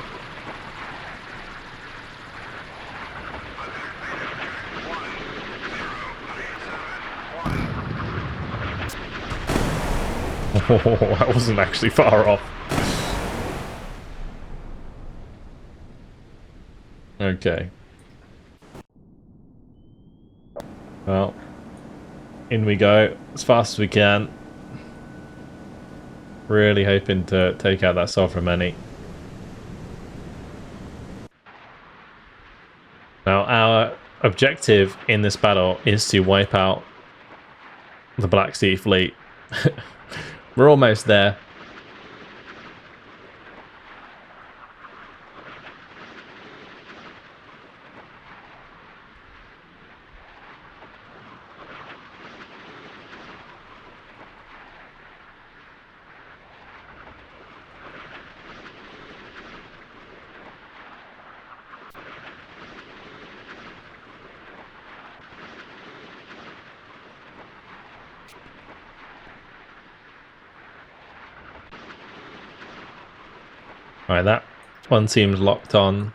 Oh, that wasn't actually far off. Okay. Well, in we go as fast as we can. Really hoping to take out that submarine. Now, our objective in this battle is to wipe out the Black Sea Fleet. We're almost there. Alright, that one seems locked on.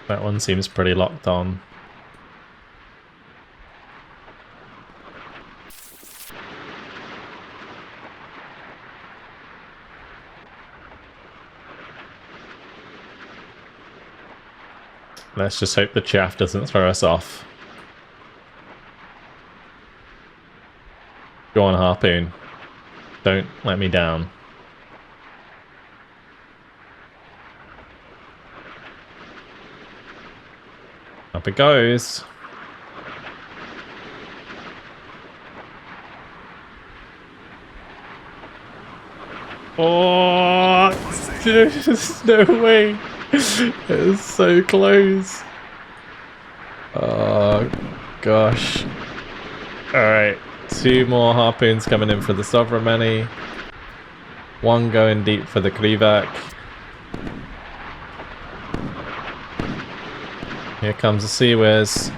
That one seems pretty locked on. Let's just hope the chaff doesn't throw us off. Go on, Harpoon. Don't let me down. Up it goes. Oh, there's no way. It was so close. Oh, gosh. Alright, 2 more harpoons coming in for the Subramani. 1 going deep for the Krivak. Here comes the Sea Whiz.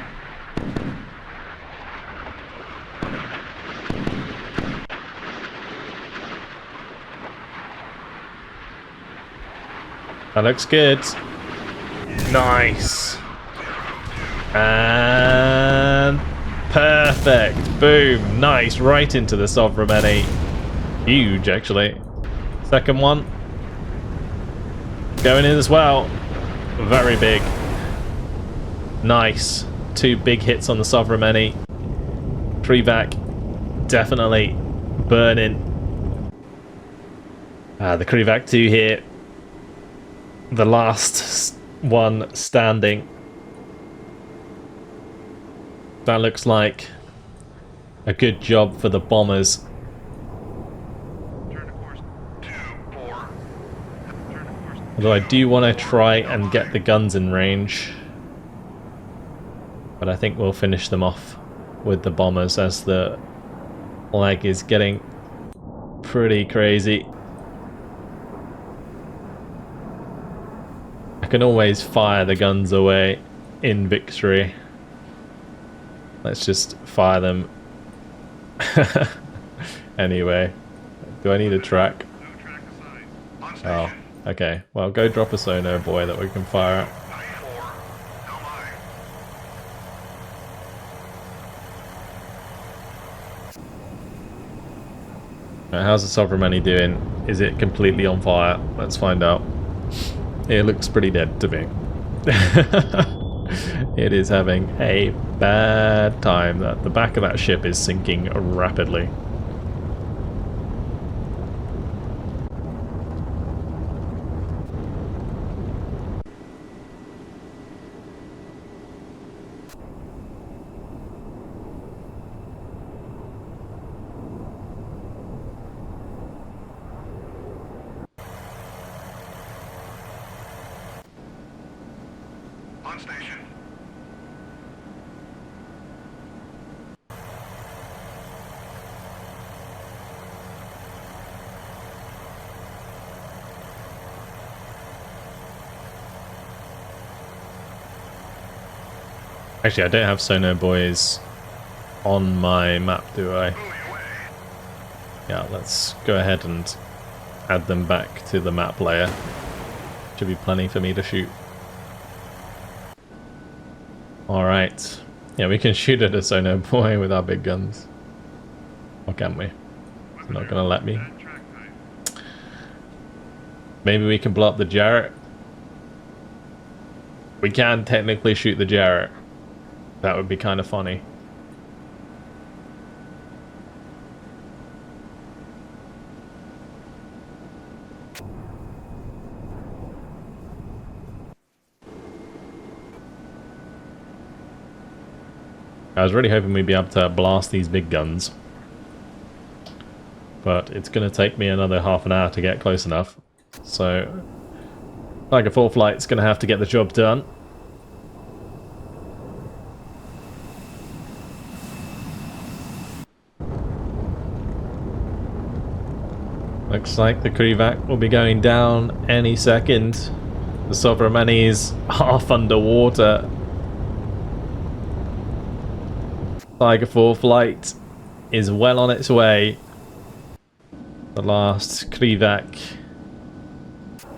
That looks good. Nice. And perfect. Boom. Nice. Right into the Subramani. Huge, actually. Second one. Going in as well. Very big. Nice. 2 big hits on the Subramani. Krivak definitely burning. The Krivak 2 here. The last one standing. That looks like a good job for the bombers. Turn to course 24. Turn to course. Although I do want to try and get the guns in range. But I think we'll finish them off with the bombers as the lag is getting pretty crazy. I can always fire the guns away in victory. Let's just fire them. Anyway, do I need a track? No track assigned. On Oh, station. okay. Well, go drop a sonar boy that we can fire at. 94. No mine. How's the Subramani doing? Is it completely on fire? Let's find out. It looks pretty dead to me. It is having a bad time. The back of that ship is sinking rapidly. On station. Actually, I don't have sonar buoys on my map, do I? Yeah, let's go ahead and add them back to the map layer. Should be plenty for me to shoot. Alright. Yeah, we can shoot at a sonar buoy with our big guns. Or can we? It's not gonna let me. Maybe we can blow up the Jarrett. We can technically shoot the Jarrett. That would be kind of funny. I was really hoping we'd be able to blast these big guns. But it's going to take me another half an hour to get close enough. So, like a full flight's going to have to get the job done. Looks like the Krivac will be going down any second. The Submarine half underwater. Tiger 4 flight is well on its way. The last Krivac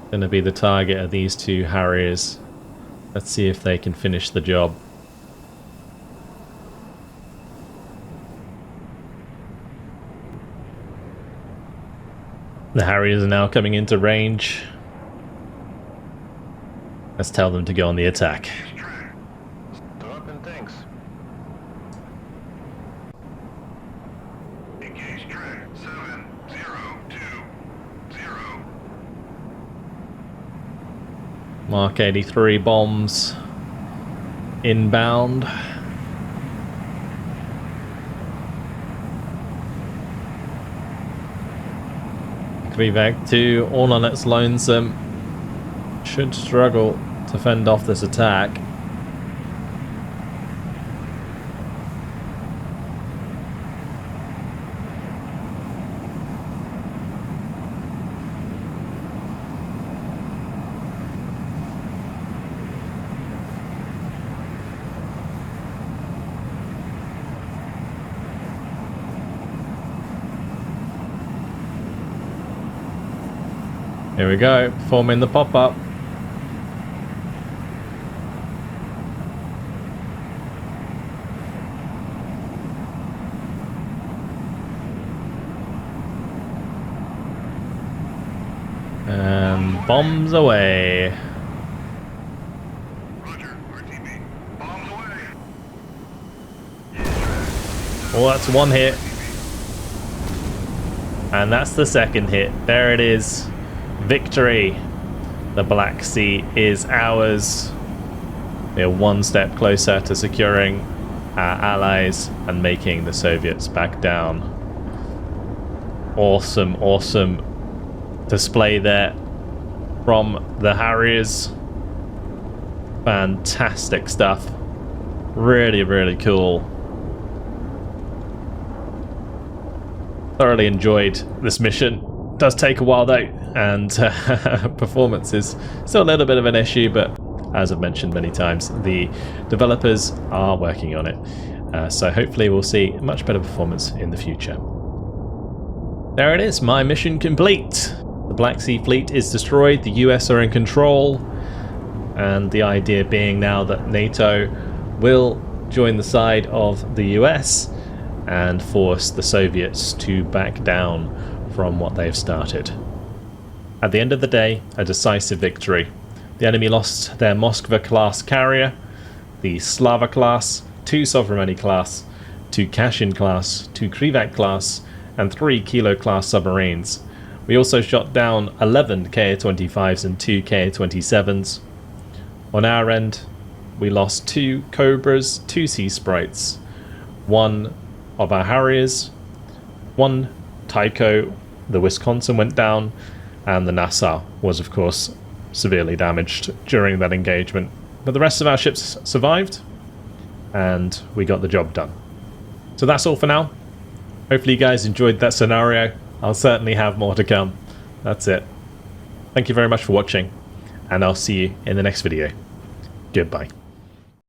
going to be the target of these two Harriers. Let's see if they can finish the job. The Harriers are now coming into range. Let's tell them to go on the attack. Dropping tanks. Engage track 7020. Mark 83 bombs inbound. Krivac 2 all on its lonesome. Should struggle to fend off this attack. Here we go, forming the pop-up. And bombs away. Roger, RTB. Bombs away. Well, that's one hit. And that's the second hit. There it is. Victory. The Black Sea is ours. We're one step closer to securing our allies and making the Soviets back down. Awesome, awesome display there from the Harriers. Fantastic stuff. Really, really cool. Thoroughly enjoyed this mission. Does take a while though, and performance is still a little bit of an issue, but as I've mentioned many times, the developers are working on it. So hopefully we'll see much better performance in the future. There it is, my mission complete. The Black Sea Fleet is destroyed, the US are in control, and the idea being now that NATO will join the side of the US and force the Soviets to back down from what they've started. At the end of the day, a decisive victory. The enemy lost their Moskva-class carrier, the Slava-class, 2 Submarine-class, 2 Kashin-class, 2 Krivac-class, and 3 Kilo-class submarines. We also shot down 11 Ka-25s and 2 Ka-27s. On our end, we lost 2 Cobras, 2 Sea Sprites, 1 of our Harriers, 1 Tycho, the Wisconsin went down, and the Nassau was of course severely damaged during that engagement. But the rest of our ships survived, and we got the job done. So that's all for now. Hopefully you guys enjoyed that scenario. I'll certainly have more to come. That's it. Thank you very much for watching, and I'll see you in the next video. Goodbye.